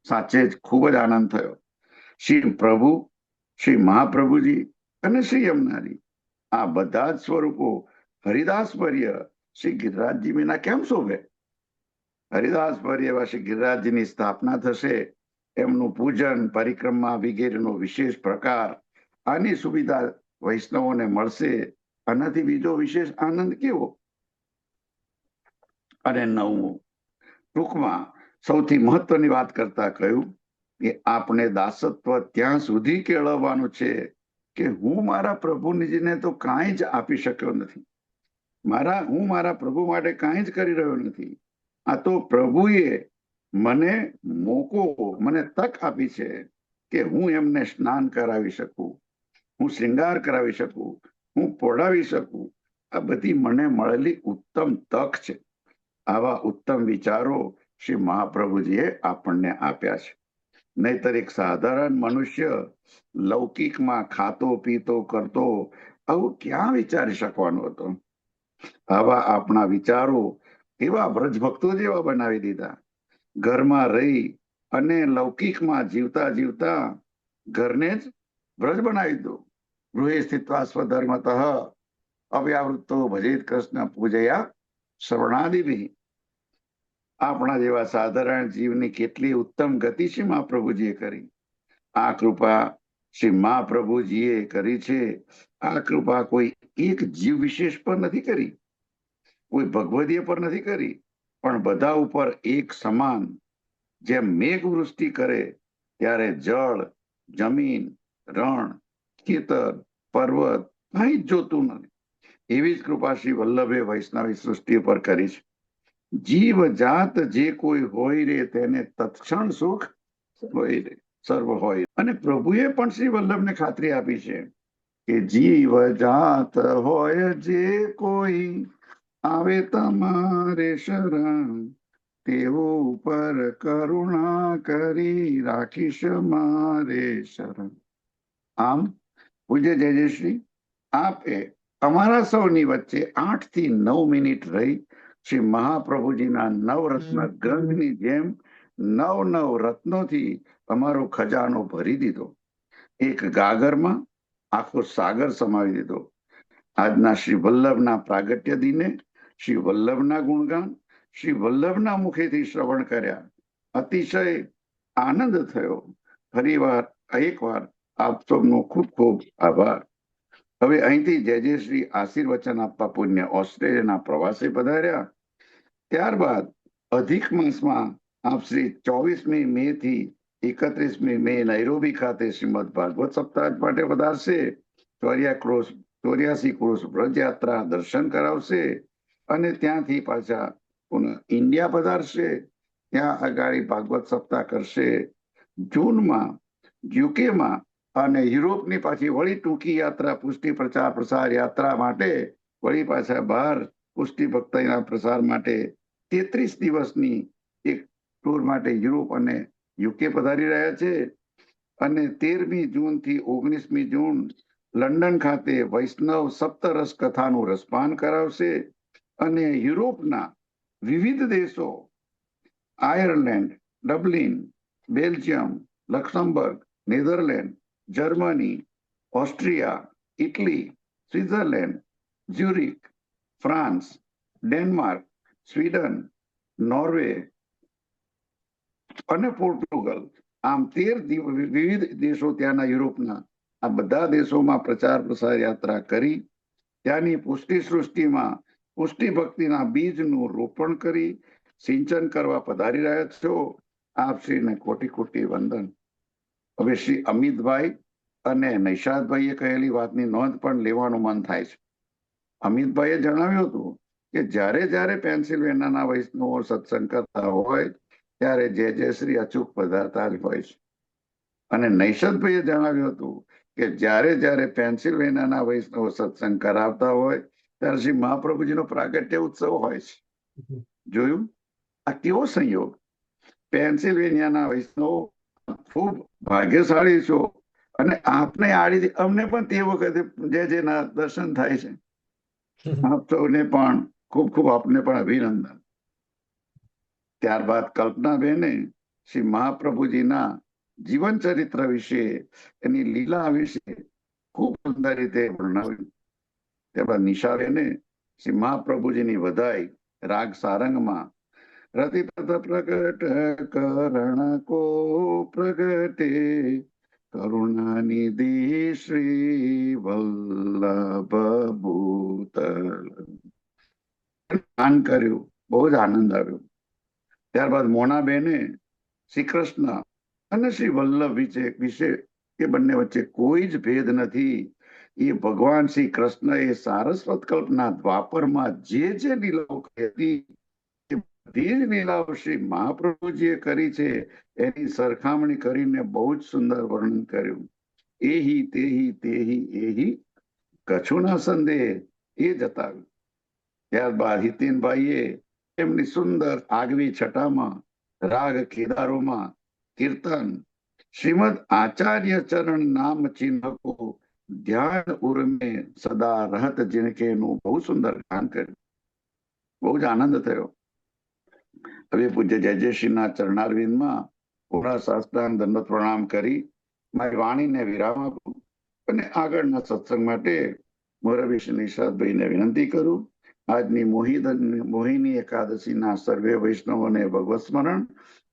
સાચે જ ખૂબ જ આનંદ થયો. શ્રી પ્રભુ, શ્રી મહાપ્રભુજી અને શ્રી યમુનાજી આ બધા જ સ્વરૂપો હરિદાસવર્ય શ્રી ગિરિરાજજી વિના કેમ શોભે. હરિદાસવર્ય એવા શ્રી ગિરિરાજજીની સ્થાપના થશે. એમનું પૂજન, પરિક્રમા વગેરેનો વિશેષ પ્રકાર, આની સુવિધા વૈષ્ણવોને મળશે. આનાથી બીજો વિશેષ આનંદ કેવો. અને નવમું, ટૂંકમાં સૌથી મહત્વની વાત કરતા કહ્યું કે આપણે દાસત્વ ત્યાં સુધી કેળવવાનું છે કે હું મારા પ્રભુજીને તો કાંઈ જ આપી શક્યો નથી. હું મારા પ્રભુ માટે કાંઈ જ કરી રહ્યો નથી. આ તો પ્રભુએ મને મને તક આપી છે કે હું એમને સ્નાન કરાવી શકું, હું શ્રૃંગાર કરાવી શકું, હું પોઢાવી શકું. આ બધી મને મળેલી ઉત્તમ તક છે. આવા ઉત્તમ વિચારો શ્રી મહાપ્રભુજીએ આપણને આપ્યા છે. નહીતર એક સાધારણ મનુષ્ય લૌકિકમાં ખાતો પીતો કરતો આવું ક્યાં વિચારી શકવાનો હતો. આવા આપણા વિચારો એવા બ્રજભક્તો જેવા બનાવી દીધા. ઘરમાં રહી અને લૌકિકમાં જીવતા જીવતા ઘરને જ બ્રજ બનાવી દો. ગૃહે સ્થિત્વા સ્વધર્મતઃ અવ્યાવૃત્તો ભજેત કૃષ્ણ પૂજયા શ્રવણાદિભિ. આપણા જેવા સાધારણ જીવની કેટલી ઉત્તમ ગતિ શ્રી મહાપ્રભુજીએ કરી. આ કૃપા શ્રી મહાપ્રભુજીએ કરી છે. આ કૃપા કોઈ એક જીવ વિશેષ પર નથી કરી, કોઈ ભગવદીય પર નથી કરી, પણ બધા ઉપર એક સમાન. જેમ મેઘ વૃષ્ટિ કરે ત્યારે જળ, જમીન, રણ, ખેતર, પર્વત કંઈ જ જોતું નથી, એવી જ કૃપા શ્રી વલ્લભે વૈષ્ણવી સૃષ્ટિ પર કરી છે. જીવ જાત જે કોઈ હોય રે તેને તત્ક્ષણ સુખ હોય રે, સર્વ હોય. અને પ્રભુએ પણ શ્રી વલ્લભને ખાતરી આપી છે કે જીવ જાત હોય જે કોઈ આવે તમારે શરણ, તેઓ ઉપર કરુણા કરી રાખીશ મારે શરણ. આમ પૂજ્ય જયશ્રી આપે અમારા સૌની વચ્ચે 8 થી 9 મિનિટ રહી શ્રી મહાપ્રભુજીના નવરત્ન ગ્રંથની જેમ નવ રત્નોથી અમારો ખજાનો ભરી દીધો. એક ગાગરમાં આખો સાગર સમાવી દીધો. આજના શ્રી વલ્લભના પ્રાગટ્ય દિને શ્રી વલ્લભના ગુણગાન શ્રી વલ્લભના મુખેથી શ્રવણ કર્યા. અતિશય આનંદ થયો. ફરીવાર એકવાર આપ સૌનો ખૂબ ખૂબ આભાર. હવે અહીંથી જય શ્રી આશીર્વચન આપવા પુણ્ય ઓસ્ટ્રેલિયાના પ્રવાસે પધાર્યા. ત્યારબાદ અધિક માસમાં આપ શ્રી 24મી મે થી 31મી મે નૈરોબી ખાતે શ્રીમદ ભાગવત સપ્તાહ માટે પધારશે. 84 ક્રોસ વ્રજયાત્રા દર્શન કરાવશે અને ત્યાંથી પાછા પુનઃ ઇન્ડિયા પધારશે. ત્યાં આગળ ભાગવત સપ્તાહ કરશે. જૂનમાં યુકેમાં અને યુરોપની પાછી વળી ટૂંકી યાત્રા પુષ્ટિ પ્રચાર પ્રસાર યાત્રા માટે વળી પાછા બહાર પુષ્ટિ ભક્તિના પ્રસાર માટે 33 દિવસની એક ટૂર માટે યુરોપ અને યુકે પધારી રહ્યા છે. અને 13મી જૂન થી 19મી જૂન લંડન ખાતે વૈષ્ણવ સપ્તરસ કથાનું રસપાન કરાવશે. અને યુરોપના વિવિધ દેશો Ireland, Dublin, Belgium, Luxembourg, Netherland, Germany, Austria, Italy, Switzerland, Zurich, France, Denmark, Sweden, Norway અને પોર્ટુગલ, આમ 13 વિવિધ દેશો ત્યાંના યુરોપના આ બધા દેશોમાં પ્રચાર પ્રસાર યાત્રા કરી ત્યાંની પુષ્ટિ સૃષ્ટિમાં પુષ્ટિ ભક્તિના બીજનું રોપણ કરી સિંચન કરવા પધારી રહ્યા છો. આપ શ્રીને કોટી કોટી વંદન. હવે શ્રી અમિતભાઈ અને નૈશાદભાઈએ કહેલી વાતની નોંધ પણ લેવાનું મન થાય છે. અમિતભાઈએ જણાવ્યું હતું કે જ્યારે જ્યારે પેન્સિલ્વેનિયાના વૈષ્ણવો સત્સંગ કરતા હોય ત્યારે જય શ્રી અચૂક પધારતા જ હોય છે. અને નૈશાદભાઈએ જણાવ્યું હતું કે જ્યારે જ્યારે પેન્સિલ્વેનિયાના વૈષ્ણવો સત્સંગ કરાવતા હોય ત્યારે શ્રી મહાપ્રભુજીનો પ્રાગટ્ય ઉત્સવ હોય છે. જોયું આ કેવો સંયોગ. પેન્સિલ્વેનિયાના વૈષ્ણવો ખૂબ ભાગ્યશાળી છો અને આપને આડી અમને પણ તે વખતે જયના દર્શન થાય છે. આપ સૌને પણ ખૂબ ખૂબ આપને પણ અભિનંદન. ત્યારબાદ કલ્પનાબેને શ્રી મહાપ્રભુજીના જીવન ચરિત્ર વિશે એની લીલા વિશે ખૂબ સુંદર રીતે વર્ણવ્યું. ત્યારબાદ નિશાબેને શ્રી મહાપ્રભુજીની વધાઈ રાગ સારંગમાં રતિ પ્રગટ કરણ કો પ્રગટે કરુણા નિધિ શ્રી વલ્લભ ભૂતલ ગાન કર્યું. બહુ જ આનંદ આવ્યો. ત્યારબાદ મોનાબેને શ્રી કૃષ્ણ અને શ્રી વલ્લભ વિશે એ બંને વચ્ચે કોઈ જ ભેદ નથી. એ ભગવાન શ્રી કૃષ્ણ એ સારસ્વત કલ્પના દ્વાપરમાં જે લીલાઓ હતી એ બધી જ લીલાઓ શ્રી મહાપ્રભુજીએ કરી છે એની સરખામણી કરીને બહુ જ સુંદર વર્ણન કર્યું. એહી તેહી તેહી એહી કછુના સંદેહ એ જતાવ્યું. ત્યારબાદ હિતેનભાઈએ એમની સુંદર આગવી છટામાં રાગ કેદારોમાં કીર્તન શ્રીમદ આચાર્ય ચરણ નામ ચિહ્ન કો ધ્યાન ઉર્મે સદા રહત जिनके નું બહુ સુંદર ગાન કર્યું. બહુ જ આનંદ થયો. હવે પૂજ્ય જયશ્રીના ચરણારવિંદમાં પૂર્ણ સાષ્ટાંગ દંડવત પ્રણામ કરી મારી વાણીને વિરામ આપું અને આગળના સત્સંગ માટે મોરબી શ્રી નિષાદભાઈને વિનંતી કરું. આજની મોહિની એકાદશીના સર્વે વૈષ્ણવોને ભગવત સ્મરણ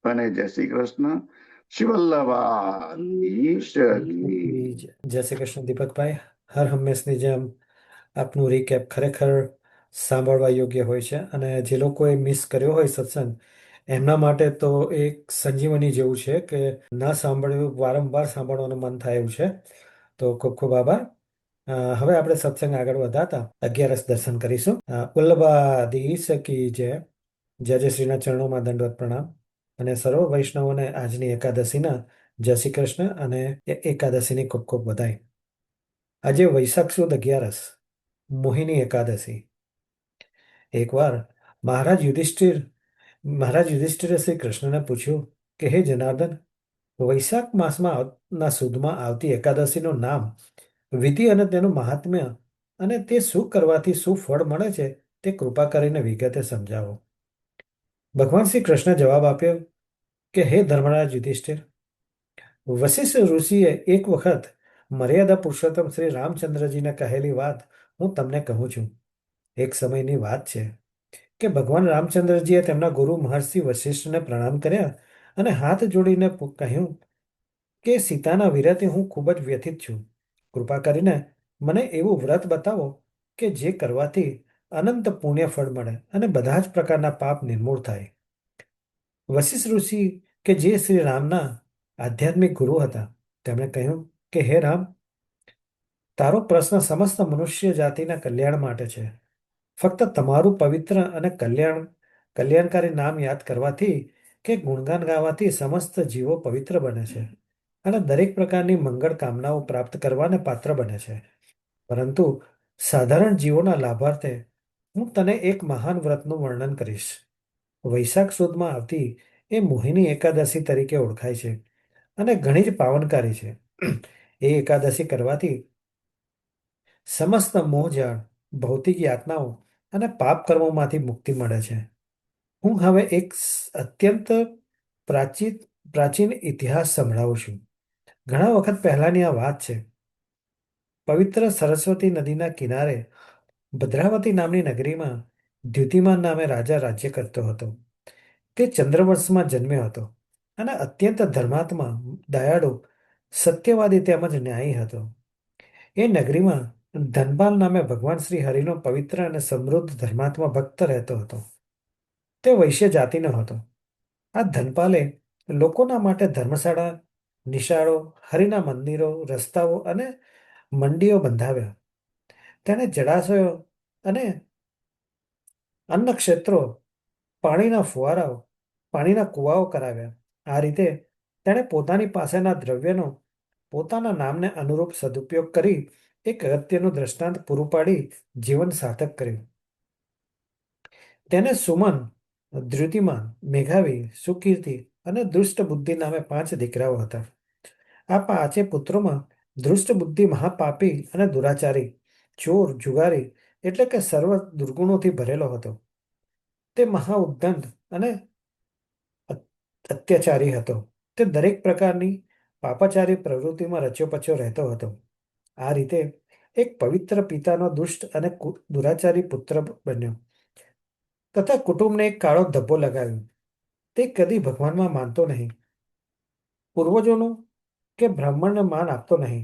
અને જય શ્રી કૃષ્ણ. શિવલ્લભાધીશ કી. જય શ્રી કૃષ્ણ દીપકભાઈ. હર હંમેશની જેમ આપનું રીકેપ ખરેખર સાંભળવા યોગ્ય હોય છે અને જે લોકોએ મિસ કર્યો હોય સત્સંગ એમના માટે તો એક સંજીવની જેવું છે કે ન સાંભળ્યું વારંવાર સાંભળવાનું મન થાય એવું છે. તો ખૂબ ખૂબ આભાર. હવે આપણે સત્સંગ આગળ વધારતા 11 દર્શન કરીશું. વલ્લભાધીશ કી જય. જય શ્રીના ચરણોમાં દંડવત પ્રણામ અને સર્વ વૈષ્ણવોને આજની એકાદશીના જય શ્રી કૃષ્ણ અને એકાદશીની ખૂબ ખૂબ વધાઈ. આજે વૈશાખ સુદ 11 મોહિની એકાદશી. એકવાર મહારાજ યુધિષ્ઠિર મહારાજ યુધિષ્ઠિરે શ્રી કૃષ્ણને પૂછ્યું કે હે જનાર્દન, વૈશાખ માસમાં ના સુદમાં આવતી એકાદશીનું નામ, વિધિ અને તેનું મહાત્મ્ય અને તે શું કરવાથી શું ફળ મળે છે તે કૃપા કરીને વિગતે સમજાવો. ભગવાન શ્રી કૃષ્ણ જવાબ આપ્યો કે હે ધર્મરાજ યુધિષ્ઠિર, વશિષ્ઠ ઋષિએ એક વખત મર્યાદા પુરુષોત્તમ શ્રી રામચંદ્રજીને કહેલી વાત હું તમને કહું છું. એક સમયની વાત છે કે ભગવાન રામચંદ્રજીએ તેમના ગુરુ મહર્ષિ વશિષ્ઠને પ્રણામ કર્યા અને હાથ જોડીને કહ્યું કે સીતાના વિરહથી હું ખૂબ જ વ્યથિત છું. કૃપા કરીને મને એવું વ્રત બતાવો કે જે કરવાથી અનંત પુણ્ય ફળ મળે અને બધા જ પ્રકારના પાપ નિર્મૂળ થાય. વશિષ્ઠ ઋષિ કે જે શ્રી રામના આધ્યાત્મિક ગુરુ હતા, તેમણે કહ્યું કે હે રામ, તારો પ્રશ્ન સમસ્ત મનુષ્ય જાતિના કલ્યાણ માટે છે. ફક્ત તમારું પવિત્ર અને કલ્યાણકારી નામ યાદ કરવાથી કે ગુણગાન ગાવાથી સમસ્ત જીવો પવિત્ર બને છે અને દરેક પ્રકારની મંગળ કામનાઓ પ્રાપ્ત કરવાને પાત્ર બને છે. પરંતુ સાધારણ જીવોના લાભાર્થે હું તને એક મહાન વ્રતનું વર્ણન કરીશ. વૈશાખ સુદમાં આવતી એ મોહિની એકાદશી તરીકે ઓળખાય છે અને ઘણી જ પાવનકારી છે. એ એકાદશી કરવાથી સમસ્ત મોહજાળ, ભૌતિક યાતનાઓ અને પાપ કર્મોમાંથી મુક્તિ મળે છે. હું હવે એક અત્યંત પ્રાચીન ઇતિહાસ સંભળાવું છું. ઘણા વખત પહેલાની આ વાત છે. પવિત્ર સરસ્વતી નદીના કિનારે ભદ્રાવતી નામની નગરીમાં દ્યુતિમાન નામે રાજા રાજ્ય કરતો હતો. તે ચંદ્રવંશમાં જન્મ્યો હતો અને અત્યંત ધર્માત્મા, દયાળુ, સત્યવાદી તેમજ ન્યાયી હતો. એ નગરીમાં ધનપાલ નામે ભગવાન શ્રી હરિનો પવિત્ર અને સમૃદ્ધ ધર્માત્મા ભક્ત રહેતો હતો. તે વૈશ્ય જાતિનો હતો. આ ધનપાલે લોકોના માટે ધર્મશાળા, નિશાળો, હરિના મંદિરો, રસ્તાઓ અને મંડીઓ બંધાવ્યા. તેણે જળાશયો અને અન્નક્ષેત્રો, પાણીના ફુવારાઓ, પાણીના કૂવાઓ કરાવ્યા. આ રીતે તેણે પોતાની પાસેના દ્રવ્યનો પોતાના નામને અનુરૂપ સદુપયોગ કરી એક અગત્યનું દ્રષ્ટાંત પૂરું પાડી જીવન સાર્થક કર્યું. તેને સુમન, દ્યુતિમાન, મેઘાવી, સુકીર્તિ અને દુષ્ટ બુદ્ધિ નામે 5 દીકરાઓ હતા. આ 5 પુત્રોમાં દુષ્ટ બુદ્ધિ મહાપાપી અને દુરાચારી, ચોર, જુગારી એટલે કે સર્વ દુર્ગુણોથી ભરેલો હતો. તે મહાઉદ્દંડ અને અત્યાચારી હતો. તે દરેક પ્રકારની પાપાચારી પ્રવૃત્તિમાં રચ્યો-પચ્યો રહેતો હતો. આ રીતે એક પવિત્ર પિતાનો દુષ્ટ અને દુરાચારી પુત્ર બન્યો તથા કુટુંબને એક કાળો ધબ્બો લગાવ્યો. તે કદી ભગવાનમાં માનતો નહીં, પૂર્વજોનું કે બ્રાહ્મણને માન આપતો નહીં.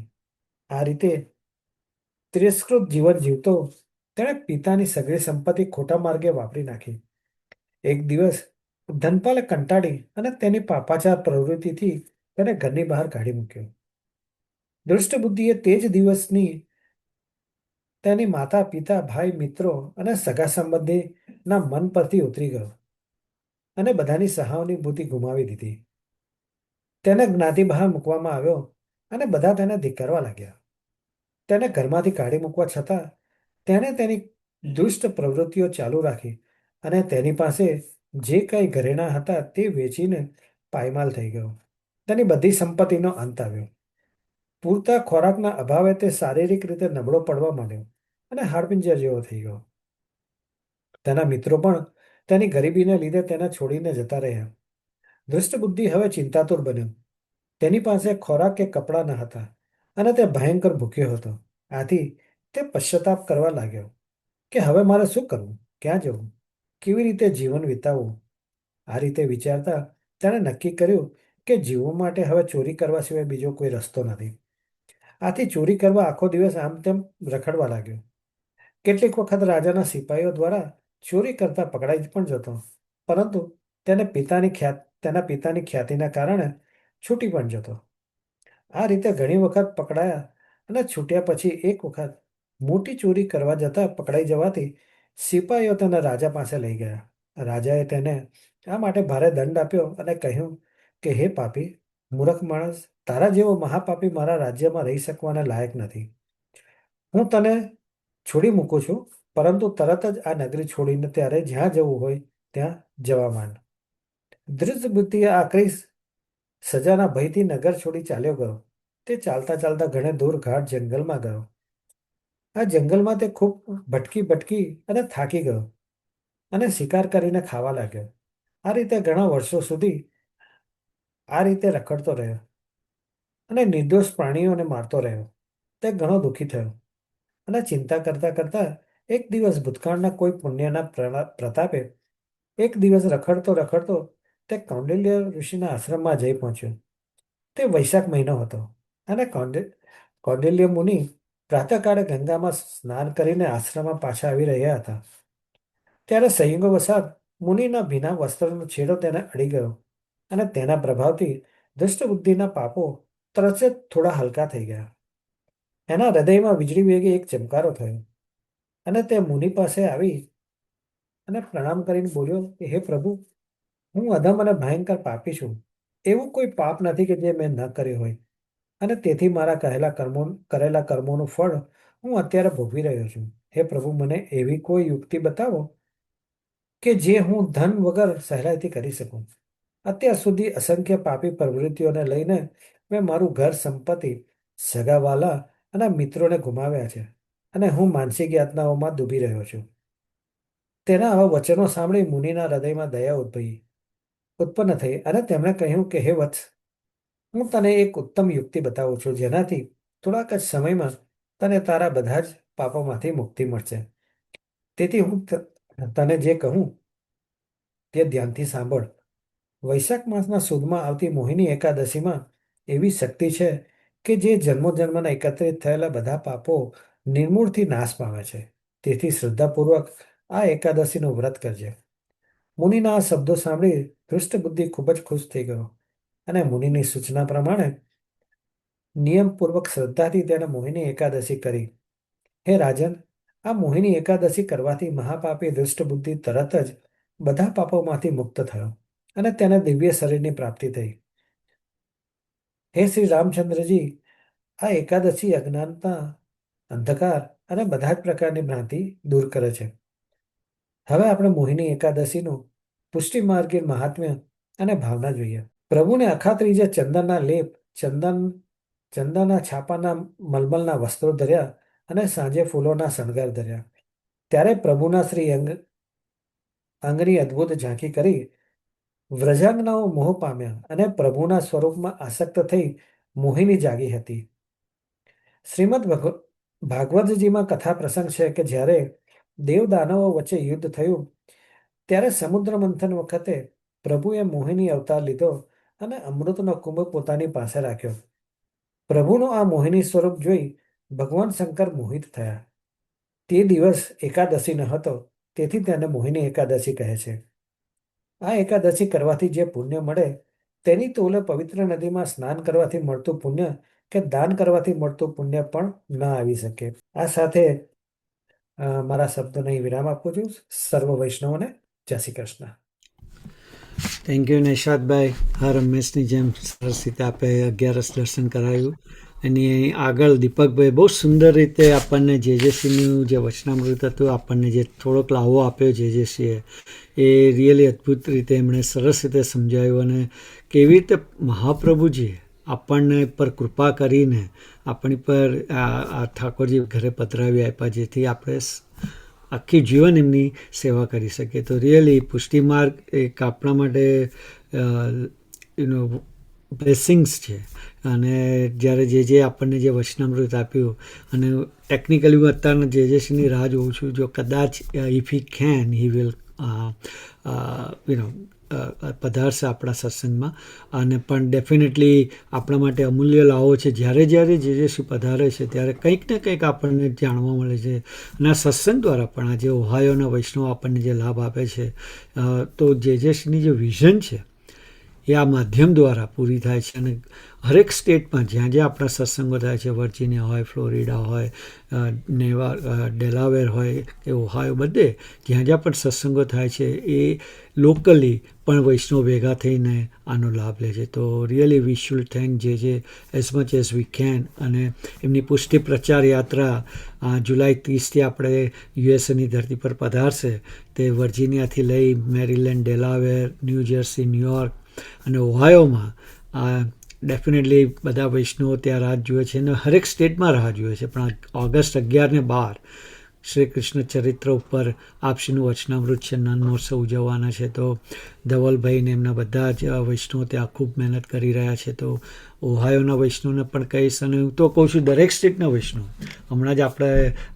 આ રીતે તિરસ્કૃત જીવન જીવતો તેણે પિતાની સગળી સંપત્તિ ખોટા માર્ગે વાપરી નાખી. એક દિવસ ધનપાલે કંટાળી અને તેની પાપાચાર પ્રવૃત્તિથી તેને ઘરની બહાર કાઢી મૂક્યો. દુષ્ટ બુદ્ધિએ તે જ દિવસની તેની માતા, પિતા, ભાઈ, મિત્રો અને સગા સંબંધીના મન પરથી ઉતરી ગયો અને બધાની સહાનુભૂતિ ગુમાવી દીધી. તેને જ્ઞાતિ બહાર મૂકવામાં આવ્યો અને બધા તેને ધિક્કારવા લાગ્યા. તેને ઘરમાંથી કાઢી મૂકવા છતાં તેણે તેની દુષ્ટ પ્રવૃત્તિઓ ચાલુ રાખી અને તેની પાસે જે કંઈ ઘરેણાં હતા તે વેચીને પાયમાલ થઈ ગયો. તેની બધી સંપત્તિનો અંત આવ્યો. પૂરતા ખોરાકના અભાવે તે શારીરિક રીતે નબળો પડવા માંડ્યો અને હાડપિંજર જેવો થઈ ગયો. તેના મિત્રો પણ તેની ગરીબીને લીધે તેને છોડીને જતા રહ્યા. દુષ્ટ બુદ્ધિ હવે ચિંતાતુર બન્યો. તેની પાસે ખોરાક કે કપડાં ન હતા અને તે ભયંકર ભૂખ્યો હતો. આથી તે પશ્ચાતાપ કરવા લાગ્યો કે હવે મારે શું કરવું, ક્યાં જવું, કેવી રીતે જીવન વિતાવવું. આ રીતે વિચારતા તેણે નક્કી કર્યું કે જીવવા માટે હવે ચોરી કરવા સિવાય બીજો કોઈ રસ્તો નથી. આથી ચોરી કરવા આખો દિવસ આમ તેમ રખડવા લાગ્યો. કેટલીક વખત રાજાના સિપાહીઓ દ્વારા ચોરી કરતા પકડાઈ પણ જતો, પરંતુ તેના પિતાની ખ્યાતિના કારણે છૂટી પણ જતો. આ રીતે ઘણી વખત પકડાયા અને છૂટ્યા પછી એક વખત મોટી ચોરી કરવા જતા પકડાઈ જવાથી સિપાહીઓ તેને રાજા પાસે લઈ ગયા. રાજાએ તેને આ માટે ભારે દંડ આપ્યો અને કહ્યું કે હે પાપી, મૂર્ખ માણસ, તારા જેવો મહાપાપી મારા રાજ્યમાં રહી શકવાના લાયક નથી. હું તને છોડી મૂકું છું, પરંતુ તરત જ આ નગરી છોડીને ત્યારે જ્યાં જવું હોય ત્યાં જવા માંડ. ધૃત બુદ્ધિએ આકરી સજાના ભયથી નગર છોડી ચાલ્યો ગયો. તે ચાલતા ચાલતા ઘણે દૂર ઘાટ જંગલમાં ગયો. આ જંગલમાં તે ખૂબ ભટકી ભટકી અને થાકી ગયો અને શિકાર કરીને ખાવા લાગ્યો. આ રીતે ઘણા વર્ષો સુધી આ રીતે રખડતો રહ્યો અને નિર્દોષ પ્રાણીઓને મારતો રહ્યો. તે ઘણો દુઃખી થયો અને ચિંતા કરતા કરતા એક દિવસ ભૂતકાળના કોઈ પુણ્યના પ્રતાપે એક દિવસ રખડતો રખડતો તે કૌંડિલ્ય ઋષિના આશ્રમમાં જઈ પહોંચ્યો. તે વૈશાખ મહિનો હતો અને કૌંડિલ્ય મુનિ પ્રાતઃકાળે ગંગામાં સ્નાન કરીને આશ્રમમાં પાછા આવી રહ્યા હતા. ત્યારે સંયોગવશાત મુનિના ભીના વસ્ત્રનો છેડો તેને અડી ગયો અને તેના પ્રભાવથી દુષ્ટબુદ્ધિના પાપો તરત જ થોડા હલકા થઈ ગયા. એના હૃદયમાં વીજળી વેગે એક ચમકારો થયો અને તે મુનિ પાસે આવી અને પ્રણામ કરીને બોલ્યો કે હે પ્રભુ, હું અધમ અને ભયંકર પાપી છું. એવું કોઈ પાપ નથી કે જે મેં ન કર્યું હોય અને તેથી મારા કરેલા કર્મોનું ફળ હું અત્યારે ભોગવી રહ્યો છું. હે પ્રભુ, મને એવી કોઈ યુક્તિ બતાવો કે જે હું ધન વગર સહેલાઈથી કરી શકું. અત્યાર સુધી અસંખ્ય પાપી પ્રવૃત્તિઓને લઈને મેં મારું ઘર, સંપત્તિ, સગાવાલા અને મિત્રોને ગુમાવ્યા છે અને હું માનસિક યાતનાઓમાં ડૂબી રહ્યો છું. તેના આવા વચનો સાંભળી મુનિના હૃદયમાં દયા ઉત્પન્ન થઈ અને તેમણે કહ્યું કે હે વત્સ, હું તને એક ઉત્તમ યુક્તિ બતાવું છું જેનાથી થોડાક જ સમયમાં તને તારા બધા જ પાપોમાંથી મુક્તિ મળશે. તેથી હું તને જે કહું તે ધ્યાનથી સાંભળ. વૈશાખ માસના સુદમાં આવતી મોહિની એકાદશીમાં એવી શક્તિ છે કે જે જન્મોજન્મના એકત્રિત થયેલા બધા પાપો નિર્મૂળથી નાશ પામે છે. તેથી શ્રદ્ધાપૂર્વક આ એકાદશીનું વ્રત કરજે. મુનિના આ શબ્દો સાંભળી ધૃષ્ટબુદ્ધિ ખૂબ જ ખુશ થઈ ગયો અને મુનિની સૂચના પ્રમાણે નિયમપૂર્વક શ્રદ્ધાથી તેણે મોહિની એકાદશી કરી. હે રાજન, આ મોહિની એકાદશી કરવાથી મહાપાપી દુષ્ટબુદ્ધિ તરત જ બધા પાપોમાંથી મુક્ત થયો અને તેને દિવ્ય શરીરની પ્રાપ્તિ થઈ. હે શ્રી રામચંદ્રજી, આ એકાદશી અજ્ઞાનતા, અંધકાર અને બધા જ પ્રકારની ભ્રાંતિ દૂર કરે છે. હવે આપણે મોહિની એકાદશીનું પુષ્ટિ માર્ગીય મહાત્મ્ય અને ભાવના જોઈએ. પ્રભુને અખાત્રીજે ચંદનના લેપ, ચંદનના છાપાના મલમલના વસ્ત્રો ધર્યા અને સાંજે ફૂલોના શણગાર ધર્યા. ત્યારે પ્રભુના શ્રી અંગની અદ્ભુત ઝાંખી કરી વ્રજાંગનાઓ મોહ પામ્યા અને પ્રભુના સ્વરૂપમાં આસક્ત થઈ મોહિની જાગી હતી. શ્રીમદ ભાગવતજીમાં કથા પ્રસંગ છે કે જ્યારે દેવદાનવો વચ્ચે યુદ્ધ થયું ત્યારે સમુદ્ર મંથન વખતે પ્રભુએ મોહિની અવતાર લીધો અને અમૃતનો કુંભ પોતાની પાસે રાખ્યો. પ્રભુનો આ મોહિની સ્વરૂપ જોઈ ભગવાન શંકર મોહિત થયા. તે દિવસ એકાદશી ન હતો, તેથી તેને મોહિની એકાદશી કહે છે. આ એકાદશી કરવાથી જે પુણ્ય મળે તેની તોલે પવિત્ર નદીમાં સ્નાન કરવાથી મળતું પુણ્ય કે દાન કરવાથી મળતું પુણ્ય પણ ન આવી શકે. આ સાથે મારા શબ્દોને વિરામ આપું છું. સર્વ વૈષ્ણવોને જય શ્રી કૃષ્ણ. થેન્ક યુ નિશાદભાઈ. હર હંમેશની જેમ સરસ રીતે આપણે 11 દર્શન કરાયું. એની આગળ દીપકભાઈ બહુ સુંદર રીતે આપણને જેજેસીનું જે વચનામૃત હતું આપણને જે થોડોક લાવો આપ્યો જેજેસીએ, એ રિયલી અદ્ભુત રીતે એમણે સરસ રીતે સમજાવ્યું અને કેવી રીતે મહાપ્રભુજી આપણને પર કૃપા કરીને આપણી પર આ ઠાકોરજી ઘરે પધરાવી આપ્યા, જેથી આપણે આખી જીવન એમની સેવા કરી શકીએ. તો રિયલી પુષ્ટિ માર્ગ એક આપણા માટે બ્લેસિંગ્સ છે. અને જ્યારે જે આપણને જે વચનામૃત આપ્યું અને ટેકનિકલી હું અત્યારના જેજેસીની રાહ જોઉં છું. જો કદાચ if he can he will પધારશે આપણા સત્સંગમાં. અને પણ ડેફિનેટલી આપણા માટે અમૂલ્ય લાવો છે. જ્યારે જેજેસી પધારે છે ત્યારે કંઈક ને કંઈક આપણને જાણવા મળે છે. અને આ સત્સંગ દ્વારા પણ આજે ઓહાયોના વૈષ્ણવ આપણને જે લાભ આપે છે, તો જેજેસીની જે વિઝન છે એ આ માધ્યમ દ્વારા પૂરી થાય છે. અને હરેક સ્ટેટમાં જ્યાં જ્યાં આપણા સત્સંગો થાય છે, વર્જિનિયા હોય, ફ્લોરિડા હોય, ડેલાવેર હોય કે ઓહાયો, બધે જ્યાં જ્યાં પણ સત્સંગો થાય છે એ લોકલી પણ વૈષ્ણવ ભેગા થઈને આનો લાભ લે છે. તો રિયલી વી શુડ થેન્ક જે as much as we can. અને એમની પુષ્ટિ પ્રચાર યાત્રા જુલાઈ 30થી આપણે યુએસએની ધરતી પર પધારશે. તે વર્જિનિયાથી લઈ Maryland, Delaware, new jersey, New York અને ઓહાયોમાં ડેફિનેટલી બધા વૈષ્ણવો ત્યાં રાહ જુએ છે અને હરેક સ્ટેટમાં રાહ જુએ છે. પણ ઓગસ્ટ 11 ને 12 શ્રી કૃષ્ણ ચરિત્ર ઉપર આપશ્રીનું વચનામૃત છે, નન મહોત્સવ ઉજવવાના છે. તો ધવલભાઈ ને એમના બધા જ વૈષ્ણવો ત્યાં ખૂબ મહેનત કરી રહ્યા છે. તો ઓહાયોના વૈષ્ણવને પણ કહીશ, અને હું તો કહું છું દરેક સ્ટેટના વૈષ્ણવ. હમણાં જ આપણે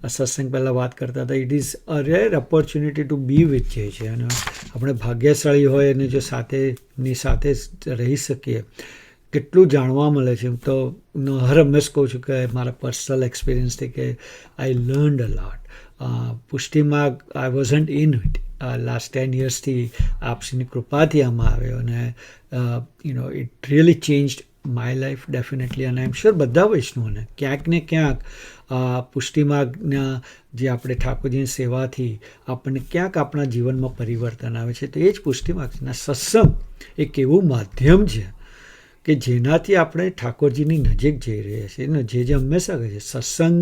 સત્સંગ પહેલાં વાત કરતા હતા, it is a rare opportunity to be with જે છે. અને આપણે ભાગ્યશાળી હોય અને જો સાથેની સાથે રહી શકીએ, કેટલું જાણવા મળે છે. હું તો હર હંમેશ કહું છું કે મારા પર્સનલ એક્સપિરિયન્સથી કે આઈ લર્નડ અ લોટ. પુષ્ટિમાં આઈ વોઝન્ટ ઇન ઇટ. લાસ્ટ 10 yearsથી આપશ્રીની કૃપાથી આમાં આવ્યો અને it really changed my life definitely. અને આઈ એમ શ્યોર બધા વૈષ્ણવોને ક્યાંક ને ક્યાંક પુષ્ટિમાર્ગના જે આપણે ઠાકોરજીની સેવાથી આપણને ક્યાંક આપણા જીવનમાં પરિવર્તન આવે છે. તો એ જ પુષ્ટિમાર્ગના સત્સંગ એક એવું માધ્યમ છે કે જેનાથી આપણે ઠાકોરજીની નજીક જઈ રહ્યા છીએ. ને જે હંમેશા કહે છે સત્સંગ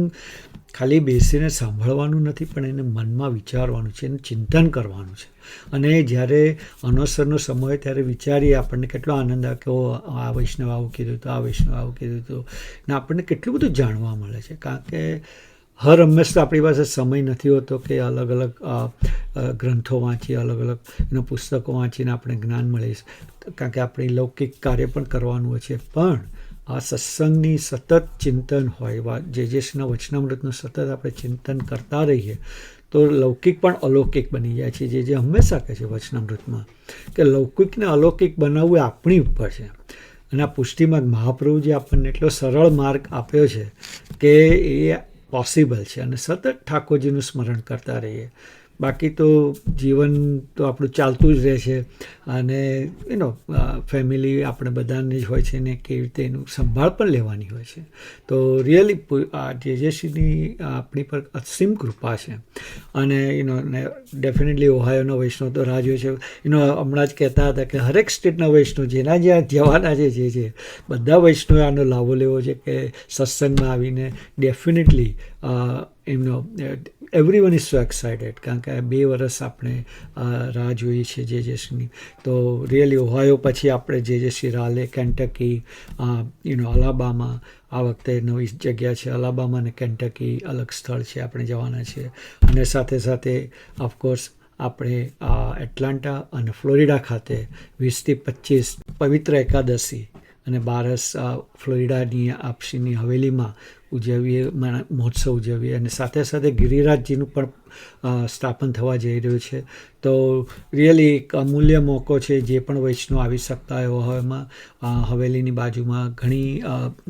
ખાલી બેસીને સાંભળવાનું નથી, પણ એને મનમાં વિચારવાનું છે, એનું ચિંતન કરવાનું છે. અને જ્યારે અનવસરનો સમય હોય ત્યારે વિચારીએ, આપણને કેટલો આનંદ આવે કે આ વૈષ્ણવ આવું કીધું હતું, આ વૈષ્ણવ આવું કીધું હતું. ને આપણને કેટલું બધું જાણવા મળે છે. કારણ કે હર હંમેશ આપણી પાસે સમય નથી હોતો કે અલગ અલગ ગ્રંથો વાંચીએ, અલગ અલગ પુસ્તકો વાંચીને આપણે જ્ઞાન મળે. કારણ કે આપણે લૌકિક કાર્ય પણ કરવાનું હોય છે. પણ આ સત્સંગની સતત ચિંતન હોય, જેસના વચનામૃતનું સતત આપણે ચિંતન કરતા રહીએ તો લૌકિક પણ અલૌકિક બની જાય છે. જે હંમેશા કહે છે વચનામૃતમાં કે લૌકિકને અલૌકિક બનાવવું એ આપણી ઉપર છે. અને આ પુષ્ટિમાર્ગ મહાપ્રભુજી આપણને એટલો સરળ માર્ગ આપ્યો છે કે એ પોસિબલ છે. અને સતત ઠાકોરજીનું સ્મરણ કરતા રહીએ. બાકી તો જીવન તો આપણું ચાલતું જ રહે છે. અને ફેમિલી આપણે બધાને જ હોય છે ને કેવી રીતે એનું સંભાળ પણ લેવાની હોય છે. તો રિયલી આ જેજેશ્રીની આપણી પર અસીમ કૃપા છે. અને ડેફિનેટલી ઓહાયોનો વૈષ્ણવ તો રાહ જોઈએ છે. હમણાં જ કહેતા હતા કે હરેક સ્ટેટના વૈષ્ણવ જેના જ્યાં જવાના છે જે બધા વૈષ્ણવે આનો લાભો લેવો છે કે સત્સંગમાં આવીને definitely everyone is so excited. કારણ કે 2 વર્ષ આપણે રાહ જોઈએ છીએ જેજેશ્રીની. તો રિયલી ઓહાયો પછી આપણે જેજેશ્રી રાલે, કેન્ટકી, અલાબામા, આ વખતે નવી જગ્યા છે અલાબામા અને કેન્ટકી અલગ સ્થળ છે, આપણે જવાના છીએ. અને સાથે સાથે ઓફકોર્સ આપણે એટલાન્ટા અને ફ્લોરિડા ખાતે 20 થી 25 પવિત્ર એકાદશી અને બારસ ફ્લોરિડાની આપશ્રીની હવેલીમાં ઉજવીએ, મહોત્સવ ઉજવીએ. અને સાથે સાથે ગિરિરાજજીનું પણ સ્થાપન થવા જઈ રહ્યું છે. તો રિયલી એક અમૂલ્ય મોકો છે. જે પણ વૈષ્ણવ આવી શકતા હોય એમાં હવેલીની બાજુમાં ઘણી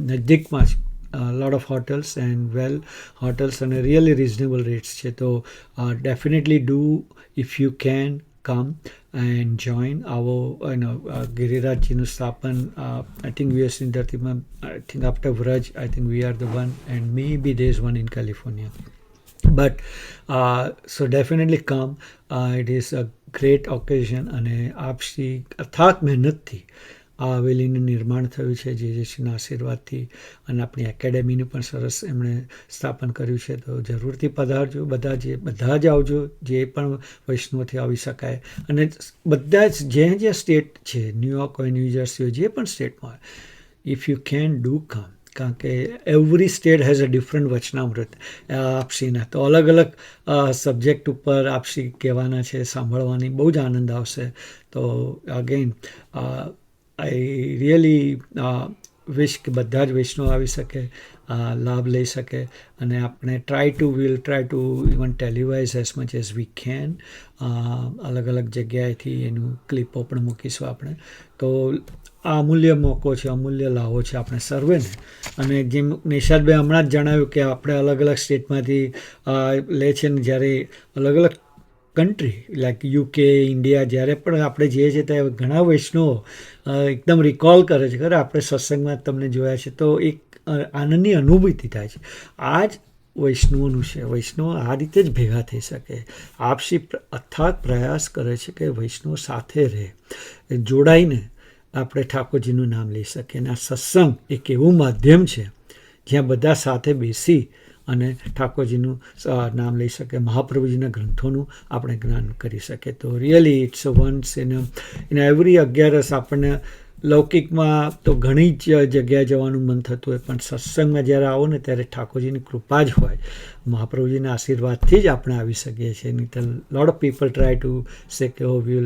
નજદીકમાં જ lot of hotels and well hotels and really reasonable rates છે. તો definitely do if you can come and join our ગિરિરાજજીનું સ્થાપન. I think we are in ધરતીમાં, I think after Vraj, I think we are the one, and maybe there is one in California. But so definitely come. It is a great occasion. અને આપશ્રી અથાગ મહેનતથી આ હવેલીનું નિર્માણ થયું છે જેજેશ્રીના આશીર્વાદથી. અને આપણી એકેડેમીનું પણ સરસ એમણે સ્થાપન કર્યું છે. તો જરૂરથી પધારજો. બધા જ આવજો જે પણ વૈષ્ણવથી આવી શકાય. અને બધા જ જે સ્ટેટ છે, ન્યુયોર્ક હોય, ન્યૂ જર્સી હોય, જે પણ સ્ટેટમાં હોય, if you can do come. કારણ કે every state has a different વચનામૃત આપશ્રીના. તો અલગ અલગ સબ્જેક્ટ ઉપર આપશ્રી કહેવાના છે, સાંભળવાની બહુ જ આનંદ આવશે. તો અગેન આઈ રિયલી વિશ કે બધા જ વૈષ્ણવ આવી શકે, લાભ લઈ શકે. અને આપણે will try to even televise as much as we can. અલગ અલગ જગ્યાએથી એનું ક્લિપો પણ મૂકીશું આપણે. તો આ અમૂલ્ય મોકો છે, અમૂલ્ય લાવો છે આપણે સર્વેને. અને જેમ નિશાદભાઈ હમણાં જ જણાવ્યું કે આપણે અલગ અલગ સ્ટેટમાંથી લે છે ને જ્યારે અલગ અલગ કન્ટ્રી લાઈક યુકે ઇન્ડિયા જ્યારે પણ આપણે જઈએ છીએ ત્યારે ઘણા વૈષ્ણવો એકદમ રિકોલ કરે છે ખરે આપણે સત્સંગમાં તમને જોયા છે તો એક આનંદની અનુભૂતિ થાય છે આ જ વૈષ્ણવોનું છે વૈષ્ણવો આ રીતે જ ભેગા થઈ શકે આપસી અથાગ પ્રયાસ કરે છે કે વૈષ્ણવો સાથે રહે જોડાઈને આપણે ઠાકોરજીનું નામ લઈ શકીએ અને આ સત્સંગ એક એવું માધ્યમ છે જ્યાં બધા સાથે બેસી અને ઠાકોરજીનું નામ લઈ શકે મહાપ્રભુજીના ગ્રંથોનું આપણે જ્ઞાન કરી શકીએ તો really it's once in every 11 આપણને લૌકિકમાં તો ઘણી જ જગ્યાએ જવાનું મન થતું હોય પણ સત્સંગમાં જ્યારે આવો ને ત્યારે ઠાકોરજીની કૃપા જ હોય મહાપ્રભુજીના આશીર્વાદથી જ આપણે આવી શકીએ છીએ નહીં તો lot of people try to say કે oh we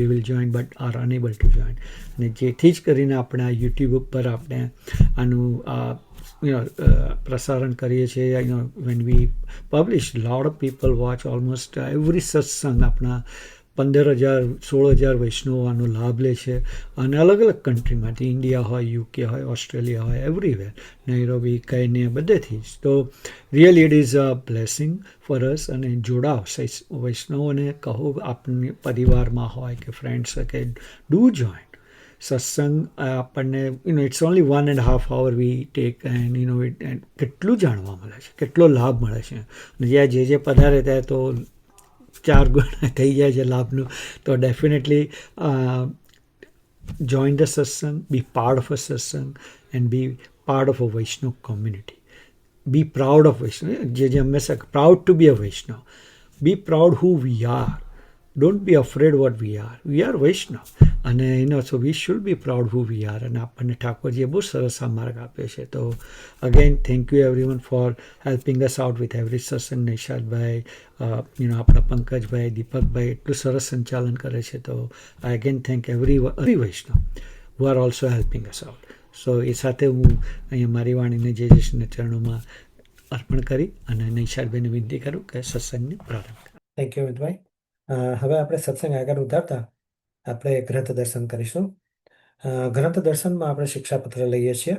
will join but are unable to join અને જેથી જ કરીને આપણે આ યુટ્યુબ ઉપર આપણે આનું પ્રસારણ કરીએ છીએ when we publish lot of people watch almost every સત્સંગ આપણા 15,000 16,000 વૈષ્ણવો આનો લાભ લે છે અને અલગ અલગ કન્ટ્રીમાંથી ઇન્ડિયા હોય યુકે હોય ઓસ્ટ્રેલિયા હોય એવરીવેર નૈરોબી કઈને બધેથી જ તો really it is a blessing for us અને જોડાવ વૈષ્ણવોને કહો આપની પરિવારમાં હોય કે ફ્રેન્ડ્સ કે ડુ જોઈન સત્સંગ આપણને it's only 1.5 hour we take and કેટલું જાણવા મળે છે કેટલો લાભ મળે છે અને જ્યાં જે પધારે ત્યાં તો 4 ગણા થઈ જાય છે લાભનું તો ડેફિનેટલી જોઈન ધ સત્સંગ બી part of a satsang and be part of a Vaishnav community be proud of Vaishnav જે હંમેશા proud to be a Vaishnav be proud who we are don't be afraid what we are Vaishnav અને so we should be proud who we are અને આપણને ઠાકોરજીએ બહુ સરસ આ માર્ગ આપ્યો છે તો again thank you everyone for helping us out with every સત્સંગ નૈશાદભાઈ આપણા પંકજભાઈ દીપકભાઈ એટલું સરસ સંચાલન કરે છે તો I again thank every Vaishnav who are also helping us out so એ સાથે હું અહીંયા મારી વાણીને જે શ્રીના ચરણોમાં અર્પણ કરી અને નૈશાદભાઈને વિનંતી કરું કે સત્સંગને પ્રારંભ કરે. Thank you Amitbhai. હવે આપણે સત્સંગ આગળ વધારતા આપણે ગ્રંથ દર્શન કરીશું. ગ્રંથ દર્શનમાં આપણે શિક્ષાપત્ર લઈએ છીએ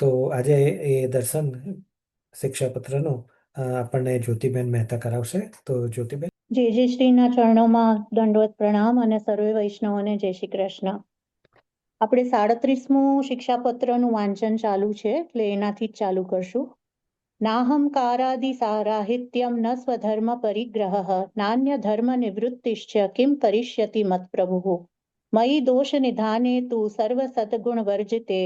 તો આજે એ દર્શન શિક્ષાપત્રનું આપણને જ્યોતિબેન મહેતા કરાવશે તો જ્યોતિબેન. જે શ્રીના ચરણોમાં દંડવત પ્રણામ અને સર્વે વૈષ્ણવોને જય શ્રી કૃષ્ણ. આપણે 37મું શિક્ષાપત્રનું વાંચન ચાલુ છે એટલે એનાથી જ ચાલુ કરશું. નાહંકારાદિ સારાહિત્યમ ન સ્વધર્મ પરિગ્રહ નાન્ય ધર્મ નિવૃત્તિશ્ચ કિમ કરિષ્યતિ મત્પ્રભુઃ મયિ દોષ નિધાને તુ સર્વ સદગુણ વર્જિતે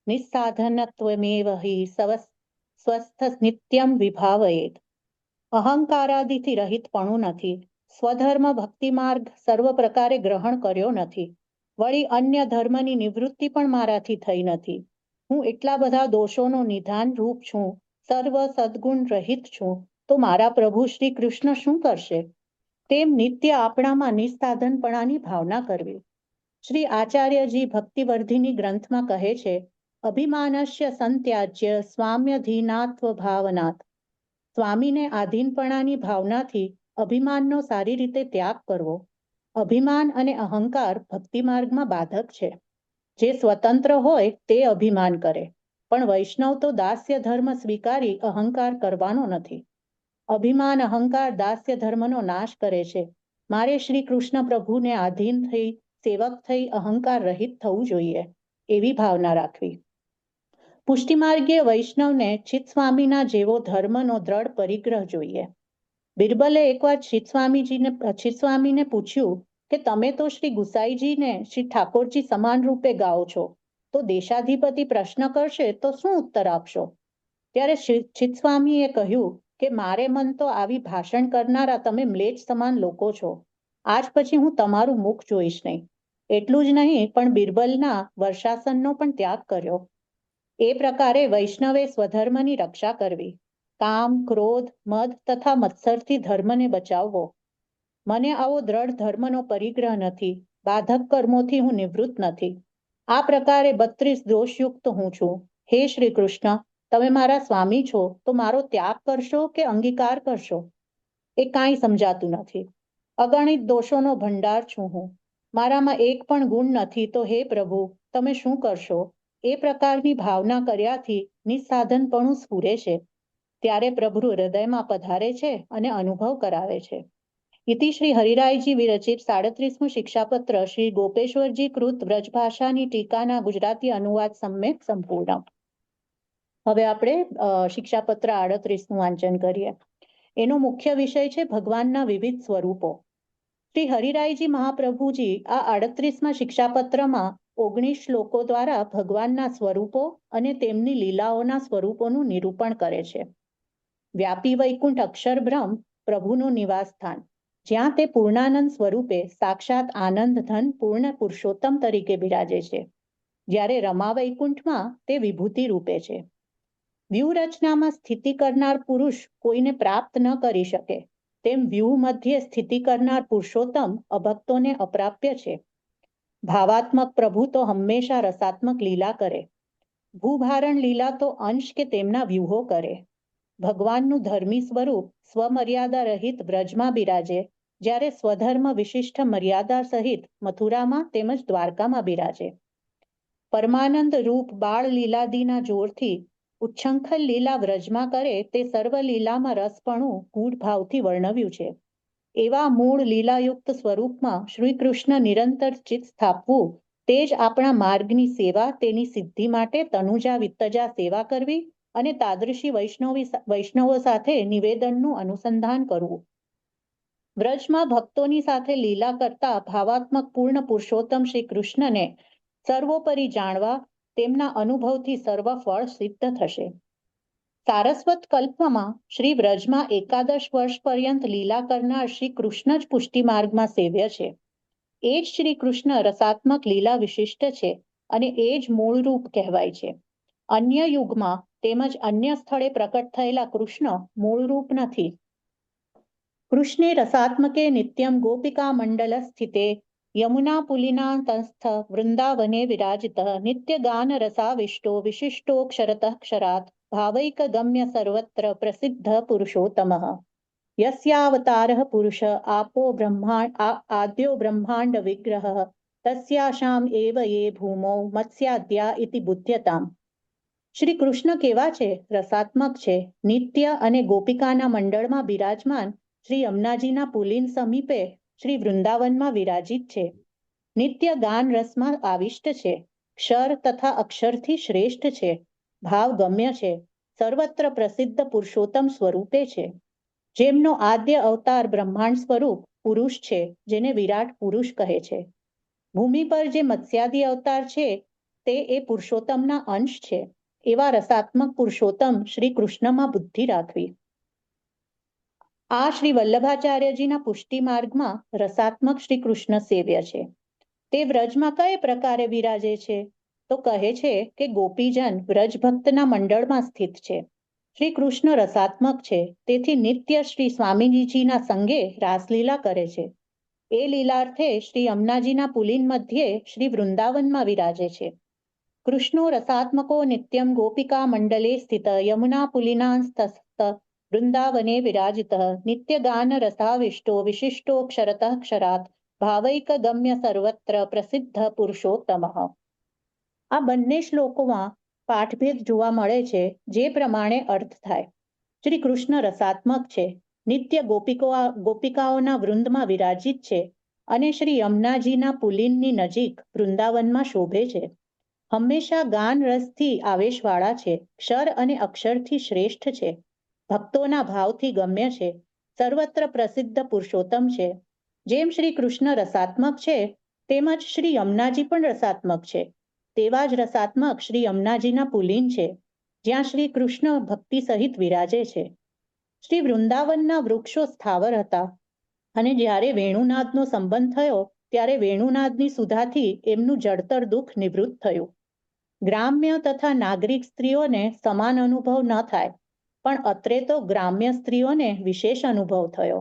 નિસ્સાધનત્વમેવ હિ સ્વસ્થ નિત્યમ વિભાવયેત. અહંકારાદિથી રહિતપણું નથી. સ્વધર્મ ભક્તિ માર્ગ સર્વ પ્રકારે ગ્રહણ કર્યો નથી. વળી અન્ય ધર્મની નિવૃત્તિ પણ મારાથી થઈ નથી. હું એટલા બધા દોષોનો નિધાન રૂપ છું, સર્વ સદગુણ રહિત છું, તો મારા પ્રભુ શ્રી કૃષ્ણ શું કરશે? તેમ નિત્ય આપણામાં નિસ્સાધનપણાની ભાવના કરવી. શ્રી આચાર્યજી ભક્તિવર્ધિની ગ્રંથમાં કહે છે, અભિમાનસ્ય સંત્યાજ્ય સ્વામ્યધીનાત્વ ભાવનાથ. સ્વામીને આધીનપણાની ભાવનાથી અભિમાનનો સારી રીતે ત્યાગ કરવો. અભિમાન અને અહંકાર ભક્તિ માર્ગમાં બાધક છે. જે સ્વતંત્ર હોય તે અભિમાન કરે, પણ વૈષ્ણવ તો દાસ્ય ધર્મ સ્વીકારી અહંકાર કરવાનો નથી. અભિમાન અહંકાર દાસ્ય ધર્મનો નાશ કરે છે. મારે શ્રી કૃષ્ણ પ્રભુને આધીન થઈ સેવક થઈ અહંકાર રહિત થવું જોઈએ એવી ભાવના રાખવી. પુષ્ટિમાર્ગીય વૈષ્ણવને ચિત્સ્વામીના જેવો ધર્મનો દ્રઢ પરિગ્રહ જોઈએ. બિરબલે એકવાર ચિત્સ્વામીને પૂછ્યું કે તમે તો શ્રી ગુસાઈજીને શ્રી ઠાકોરજી સમાન રૂપે ગાઓ છો, તો દેશાધિપતિ પ્રશ્ન કરશે તો શું ઉત્તર આપશો? ત્યારે ચિત્સ્વામીએ કહ્યું કે મારે મન તો આવી ભાષણ કરનારા તમે મ્લેચ્છ સમાન લોકો છો. આજ પછી હું તમારું મુખ જોઈશ નહીં. એટલું જ નહીં પણ બિરબલના વર્ષાસનનો પણ ત્યાગ કર્યો. એ પ્રકારે વૈષ્ણવે સ્વધર્મની રક્ષા કરવી. કામ, ક્રોધ, મદ તથા મત્સરથી ધર્મને બચાવવો. મને આવો દ્રઢ ધર્મનો પરિગ્રહ નથી. બાધક કર્મોથી હું નિવૃત્ત નથી. આ પ્રકારે 32 દોષયુક્ત હું છું. હે શ્રી કૃષ્ણ, તમે મારા સ્વામી છો તો મારો ત્યાગ કરશો કે અંગીકાર કરશો? એ કાંઈ સમજાતું નથી. અગણિત દોષોનો ભંડાર છું હું. મારામાં એક પણ ગુણ નથી તો હે પ્રભુ તમે શું કરશો? એ પ્રકારની ભાવના કર્યાથી નિસ્સાધનપણું સ્ફુરે છે. ત્યારે પ્રભુ હૃદયમાં પધારે છે અને અનુભવ કરાવે છે. ઇતિ શ્રી હરિરાયજી વિરચિત 37મું શિક્ષાપત્ર શ્રી ગોપેશ્વરજી કૃત વ્રજભાષાની ટીકાના ગુજરાતી અનુવાદ સમ્યક સંપૂર્ણ. હવે આપણે શિક્ષાપત્ર 38નું વાંચન કરીએ. એનો મુખ્ય વિષય છે ભગવાનના વિવિધ સ્વરૂપો. શ્રી હરિરાયજી મહાપ્રભુજી આ 38મા શિક્ષાપત્રમાં 19 શ્લોકો દ્વારા ભગવાનના સ્વરૂપો અને તેમની લીલાઓના સ્વરૂપોનું નિરૂપણ કરે છે. વ્યાપી વૈકુંઠ અક્ષર બ્રહ્મ પ્રભુનું નિવાસ સ્થાન, જ્યાં તે પૂર્ણાનંદ સ્વરૂપે સાક્ષાત આનંદ ધન પૂર્ણ પુરુષોત્તમ તરીકે બિરાજે છે, જ્યારે રમા વૈકુંઠમાં તે વિભૂતિ રૂપે છે. વ્યૂહરચનામાં સ્થિતિ કરનાર પુરુષ કોઈને પ્રાપ્ત ન કરી શકે, તેમ વ્યૂહ મધ્યે સ્થિતિ કરનાર પુરુષોત્તમ અભક્તોને અપ્રાપ્ય છે. ભાવાત્મક પ્રભુ તો હંમેશા રસાત્મક લીલા કરે, ભૂભારણ લીલા તો અંશ કે તેમના વ્યૂહો કરે. ભગવાનનું ધર્મી સ્વરૂપ સ્વમર્યાદા રહિત વ્રજમાં બિરાજે, જ્યારે સ્વધર્મ વિશિષ્ટ મર્યાદા સહિત મથુરામાં તેમજ દ્વારકામાં બિરાજે. પરમાનંદ રૂપ બાળ લીલાદીના જોરથી ઉચ્છંખલ લીલા વ્રજમાં કરે તે સર્વ લીલામાં રસપણું ગૂઢ ભાવથી વર્ણવ્યું છે. એવા મૂળ લીલાયુક્ત સ્વરૂપમાં શ્રી કૃષ્ણ નિરંતર ચિત્ત સ્થાપવું, તે જ આપણા માર્ગની સેવા, તેની સિદ્ધિ માટે તનુજા વિત્તજા સેવા કરવી અને તાદૃશી વૈષ્ણવો સાથે નિવેદનનું અનુસંધાન કરવું. વ્રજમાં ભક્તોની સાથે લીલા કરતા ભાવાત્મક પૂર્ણ પુરુષોત્તમ શ્રી કૃષ્ણને સર્વોપરી જાણવા, તેમના અનુભવથી સર્વ ફળ સિદ્ધ થશે. સારસ્વત કલ્પમાં શ્રી વ્રજમાં 11 વર્ષ પર્યંત લીલા કરનાર શ્રી કૃષ્ણ જ પુષ્ટિ માર્ગમાં સેવ્ય છે. એ જ શ્રી કૃષ્ણ રસાત્મક લીલા વિશિષ્ટ છે અને એ જ મૂળ રૂપ કહેવાય છે. અન્ય યુગમાં તેમજ અન્ય સ્થળે પ્રકટ થયેલા કૃષ્ણ મૂળ રૂપ નથી. કૃષ્ણે રસાત્મકે નિત્યમ ગોપિકા મંડલ સ્થિતે યમુના પુલિના તસ્થ વૃંદાવને વિરાજિત નિત્ય ગાન રસાવિષ્ટો વિશિષ્ટોક્ષરતઃ ક્ષરાત ભાવૈક ગમ્ય સર્વત્ર પ્રસિદ્ધ પુરુષોત્તમઃ યસ્યાવતારઃ પુરુષ આદ્યો બ્રહ્માંડ વિગ્રહ તસ્યાશામ એવ યે ભૂમો મત્સ્યાદ્યા ઇતિ બુધ્યતામ. શ્રી કૃષ્ણ કેવા છે? રસાત્મક છે, નિત્ય અને ગોપિકાના મંડળમાં બિરાજમાન શ્રી યમુનાજીના પુલિન સમીપે શ્રી વૃંદાવનમાં વિરાજિત છે. નિત્ય ગાન રસમાં આવિષ્ટ છે, ક્ષર તથા અક્ષરથી શ્રેષ્ઠ છે, ભાવ ગમ્ય છે, સર્વત્ર પ્રસિદ્ધ પુરુષોત્તમ સ્વરૂપે છે. જેમનો આદ્ય અવતાર બ્રહ્માંડ સ્વરૂપ પુરુષ છે, જેને વિરાટ પુરુષ કહે છે. ભૂમિ પર જે મત્સ્યાદી અવતાર છે તે એ પુરુષોત્તમના અંશ છે. એવા રસાત્મક પુરુષોત્તમ શ્રી કૃષ્ણમાં બુદ્ધિ રાખવી. આ શ્રી વલ્લભાચાર્યજીના પુષ્ટિ માર્ગમાં રસાત્મક શ્રી કૃષ્ણ સેવ્ય છે. તે વ્રજમાં કઈ પ્રકારે વિરાજે છે? તો કહે છે કે ગોપીજન વ્રજ ભક્તના મંડળમાં સ્થિત છે. શ્રી કૃષ્ણ રસાત્મક છે, તેથી નિત્ય શ્રી સ્વામીજીના સંગે રાસલીલા કરે છે. એ લીલાર્થે શ્રી યમુનાજીના પુલિન મધ્યે શ્રી વૃંદાવનમાં વિરાજે છે. કૃષ્ણો રસાત્મકો નિત્યમ ગોપિકા મંડલે સ્થિત યમુના પુલિનાસ્તસ્ત વૃંદાવને વિરાજિત નિત્ય ગાન રસાવિષ્ટો વિશિષ્ટોક્ષરતઃ ક્ષરાત ભાવૈક ગમ્ય સર્વત્ર પ્રસિદ્ધ પુરુષોત્તમઃ. આ બંને શ્લોકોમાં પાઠભેદ જોવા મળે છે, જે પ્રમાણે અર્થ થાય. શ્રી કૃષ્ણ રસાત્મક છે, નિત્ય ગોપિકાઓના વૃંદમાં વિરાજિત છે અને શ્રી યમુનાજીના પુલિનની નજીક વૃંદાવનમાં શોભે છે. હંમેશા ગાન રસથી આવેશવાળા છે, ક્ષર અને અક્ષરથી શ્રેષ્ઠ છે, ભક્તોના ભાવથી ગમ્ય છે, સર્વત્ર પ્રસિદ્ધ પુરુષોત્તમ છે. જેમ શ્રી કૃષ્ણ રસાત્મક છે, તેમજ શ્રી યમુનાજી પણ રસાત્મક છે. તેવા જ રસાત્મક શ્રી યમુનાજીના પુલિન છે, જ્યાં શ્રી કૃષ્ણ ભક્તિ સહિત વિરાજે છે. શ્રી વૃંદાવનના વૃક્ષો સ્થાવર હતા અને જ્યારે વેણુનાદનો સંબંધ થયો ત્યારે વેણુનાદની સુધાથી એમનું જડતર દુઃખ નિવૃત્ત થયું. ગ્રામ્ય તથા નાગરિક સ્ત્રીઓને સમાન અનુભવ ન થાય, પણ અત્રે તો ગ્રામ્ય સ્ત્રીઓને વિશેષ અનુભવ થયો.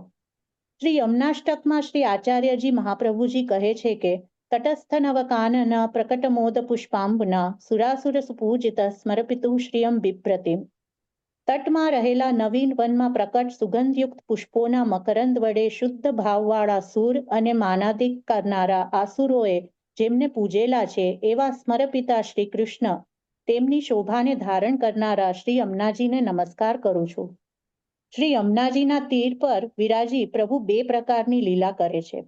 શ્રી યમુનાષ્ટકમાં શ્રી આચાર્યજી મહાપ્રભુજી કહે છે કે તટસ્થ નવકાનન પ્રકટમોદ પુષ્પાંબના સુરાસુર સુપૂજિત સ્મરપિતુ શ્રિયમ બિભ્રતિમ. તટમાં રહેલા નવીન વનમાં પ્રકટ સુગંધયુક્ત પુષ્પોના મકરંદ વડે શુદ્ધ ભાવવાળા સુર અને માનાદિક કરનારા આસુરોએ જેમને પૂજેલા છે, એવા સ્મરપિતા શ્રી કૃષ્ણ, તેમની શોભાને ધારણ કરનારા શ્રી યમુનાજીને નમસ્કાર કરું છું. શ્રી યમુનાજીના તીર પર વિરાજી પ્રભુ બે પ્રકારની લીલા કરે છે.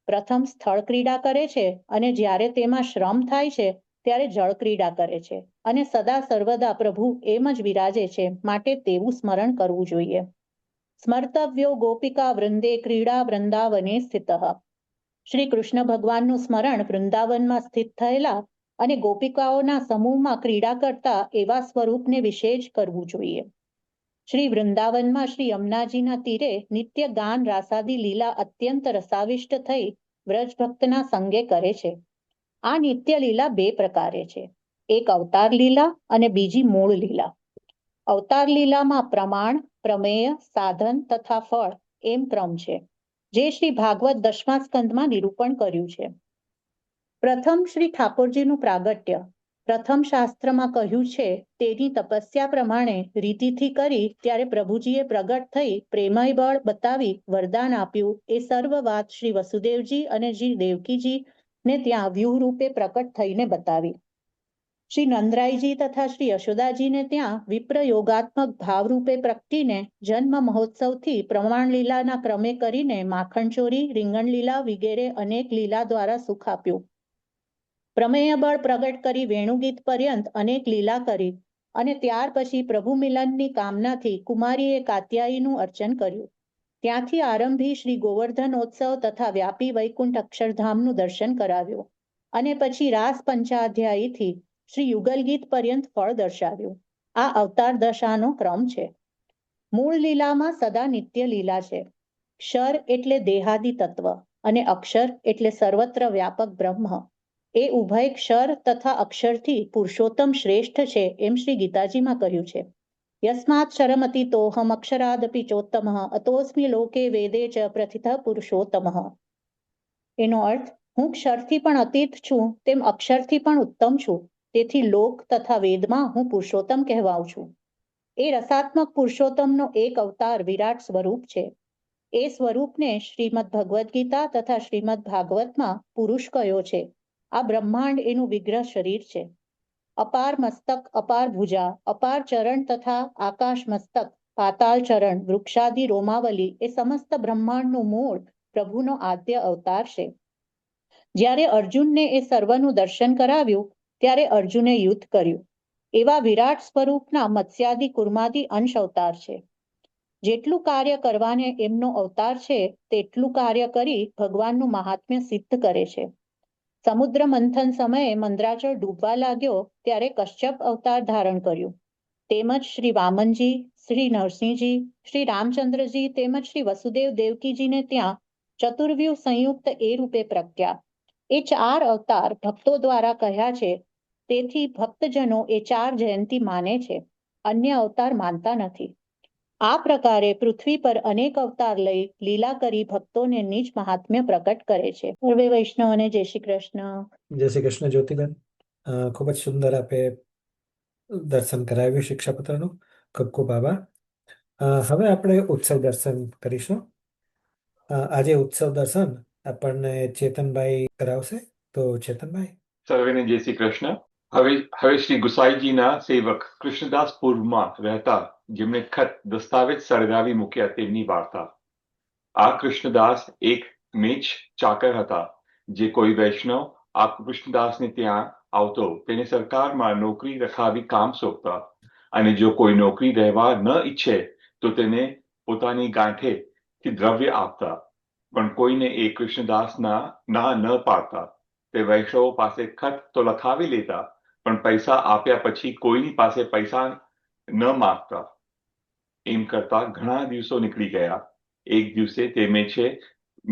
પ્રથમ સ્થળ ક્રીડા કરે છે અને જ્યારે તેમાં શ્રમ થાય છે ત્યારે જળ ક્રીડા કરે છે અને સદા સર્વદા પ્રભુ એમ જ વિરાજે છે, માટે તેવું સ્મરણ કરવું જોઈએ. સ્મર્તવ્યો ગોપિકા વૃંદે ક્રીડા વૃંદાવને સ્થિત. શ્રી કૃષ્ણ ભગવાનનું સ્મરણ વૃંદાવનમાં સ્થિત થયેલા અને ગોપિકાઓના સમૂહમાં ક્રીડા કરતા એવા સ્વરૂપને વિશે જ કરવું જોઈએ. શ્રી વૃંદાવનમાં શ્રી યમુનાજીના તીરે નિત્ય ગાન રાસાદી લીલા અત્યંત રસાવિષ્ટ થઈ વ્રજભક્તના સંગે કરે છે. આ નિત્ય લીલા બે પ્રકારે છે, એક અવતાર લીલા અને બીજી મૂળ લીલા. અવતાર લીલામાં પ્રમાણ, પ્રમેય, સાધન તથા ફળ એમ ક્રમ છે, જે શ્રી ભાગવત 10મા સ્કંદમાં નિરૂપણ કર્યું છે. પ્રથમ શ્રી ઠાકોરજીનું પ્રાગટ્ય પ્રથમ શાસ્ત્રમાં કહ્યું છે તેની તપસ્યા પ્રમાણે રીતિથી કરી ત્યારે પ્રભુજીએ પ્રગટ થઈ પ્રેમય બળ બતાવી વરદાન આપ્યું. એ સર્વ વાત શ્રી વસુદેવજી અને શ્રી દેવકીજીને ત્યાં વ્યૂહ રૂપે પ્રકટ થઈને બતાવી. શ્રી નંદરાયજી તથા શ્રી યશોદાજીને ત્યાં વિપ્ર યોગાત્મક ભાવરૂપે પ્રગટીને જન્મ મહોત્સવથી પ્રમાણ લીલાના ક્રમે કરીને માખણ ચોરી, રીંગણ લીલા વગેરે અનેક લીલા દ્વારા સુખ આપ્યું. પ્રમેય બળ પ્રગટ કરી વેણુગીત પર્યંત અનેક લીલા કરી અને ત્યાર પછી પ્રભુ મિલનની કામનાથી કુમારીએ કાત્યાયીનું અર્ચન કર્યું. ત્યાંથી આરંભી શ્રી ગોવર્ધનોત્સવ તથા વ્યાપી વૈકુંઠ અક્ષરધામનું દર્શન કરાવ્યું અને પછી રાસ પંચાધ્યાયીથી શ્રી યુગલગીત પર્યંત ફળ દર્શાવ્યું. આ અવતાર દશાનો ક્રમ છે. મૂળ લીલામાં સદા નિત્ય લીલા છે. ક્ષર એટલે દેહાદિ તત્વ અને અક્ષર એટલે સર્વત્ર વ્યાપક બ્રહ્મ. એ ઉભય ક્ષર તથા અક્ષરથી પુરુષોત્તમ શ્રેષ્ઠ છે એમ શ્રી ગીતાજીમાં કહ્યું છે. યસ્માત શરમતીતોહમ અક્ષરાદપી ચોત્તમ અતોસ્મિ લોકે વેદે ચ પ્રથિત પુરુષોત્તમ. એનો અર્થ, હું ક્ષરથી પણ અતીત છું તેમ અક્ષરથી પણ ઉત્તમ છું, તેથી લોક તથા વેદમાં હું પુરુષોત્તમ કહેવાઉં છું. એ રસાત્મક પુરુષોત્તમનો એક અવતાર વિરાટ સ્વરૂપ છે. એ સ્વરૂપને શ્રીમદ ભગવદ્ ગીતા તથા શ્રીમદ ભાગવતમાં પુરુષ કહ્યો છે. આ બ્રહ્માંડ એનું વિગ્રહ શરીર છે. અપાર મસ્તક, અપાર ભુજા, અપાર ચરણ તથા આકાશ મસ્તક, પાતાળ ચરણ, વૃક્ષાદિ રોમાવલી એ સમસ્ત બ્રહ્માંડનું મૂળ પ્રભુનો આદ્ય અવતાર છે. જ્યારે અર્જુનને એ સર્વનું દર્શન કરાવ્યું ત્યારે અર્જુને યુદ્ધ કર્યું. એવા વિરાટ સ્વરૂપના મત્સ્યાદિ કુર્માદિ અંશ અવતાર છે. જેટલું કાર્ય કરવાને એમનો અવતાર છે તેટલું કાર્ય કરી ભગવાનનું મહાત્મ્ય સિદ્ધ કરે છે. સમુદ્ર મંથન સમયે મંદરાચળ ડૂબવા લાગ્યો ત્યારે કશ્યપ અવતાર ધારણ કર્યું. તેમજ શ્રી વામનજી, શ્રી નરસિંહજી, શ્રી રામચંદ્રજી તેમજ શ્રી વસુદેવ દેવકીજીને ત્યાં ચતુર્વ્યુહ સંયુક્ત એ રૂપે પ્રગટ્યા. એ 4 અવતાર ભક્તો દ્વારા કહ્યા છે, તેથી ભક્તજનો એ 4 જયંતી માને છે, અન્ય અવતાર માનતા નથી. આ પ્રકારે પૃથ્વી પર અનેક અવતાર લઈ લીલા કરી ભક્તોને નિજ મહાત્મ્ય પ્રકટ કરે છે. સર્વે વૈષ્ણવને જય શ્રી કૃષ્ણ. જય શ્રી કૃષ્ણ જ્યોતિબેન. ખૂબ જ સુંદર આપે દર્શન કરાવ્યું શિક્ષાપત્રનું. ખૂબ ખૂબ આભાર. હવે આપણે ઉત્સવ દર્શન કરીશું. આજે ઉત્સવ દર્શન આપણને ચેતનભાઈ કરાવશે. તો ચેતનભાઈ. સર્વેને જય શ્રી કૃષ્ણ. હવે શ્રી ગુસાઈજીના સેવક કૃષ્ણદાસપુરમાં રહેતા જેમણે ખત દસ્તાવેજ સળગાવી મૂક્યા તેમની વાર્તા. આ કૃષ્ણદાસ એક મેચ ચાકર હતા. જે કોઈ વૈષ્ણવ આ કૃષ્ણદાસને ત્યાં આવતો તેને સરકારમાં નોકરી રખાવી કામ સોંપતા અને જો કોઈ નોકરી રહેવા ન ઈચ્છે તો તેને પોતાની ગાંઠેથી દ્રવ્ય આપતા. પણ કોઈને એ કૃષ્ણદાસના ના ન પાડતા. તે વૈષ્ણવો પાસે ખત તો લખાવી લેતા પણ પૈસા આપ્યા પછી કોઈની પાસે પૈસા ન માંગતા. એમ કરતા ઘણા દિવસો નીકળી ગયા. એક દિવસે તે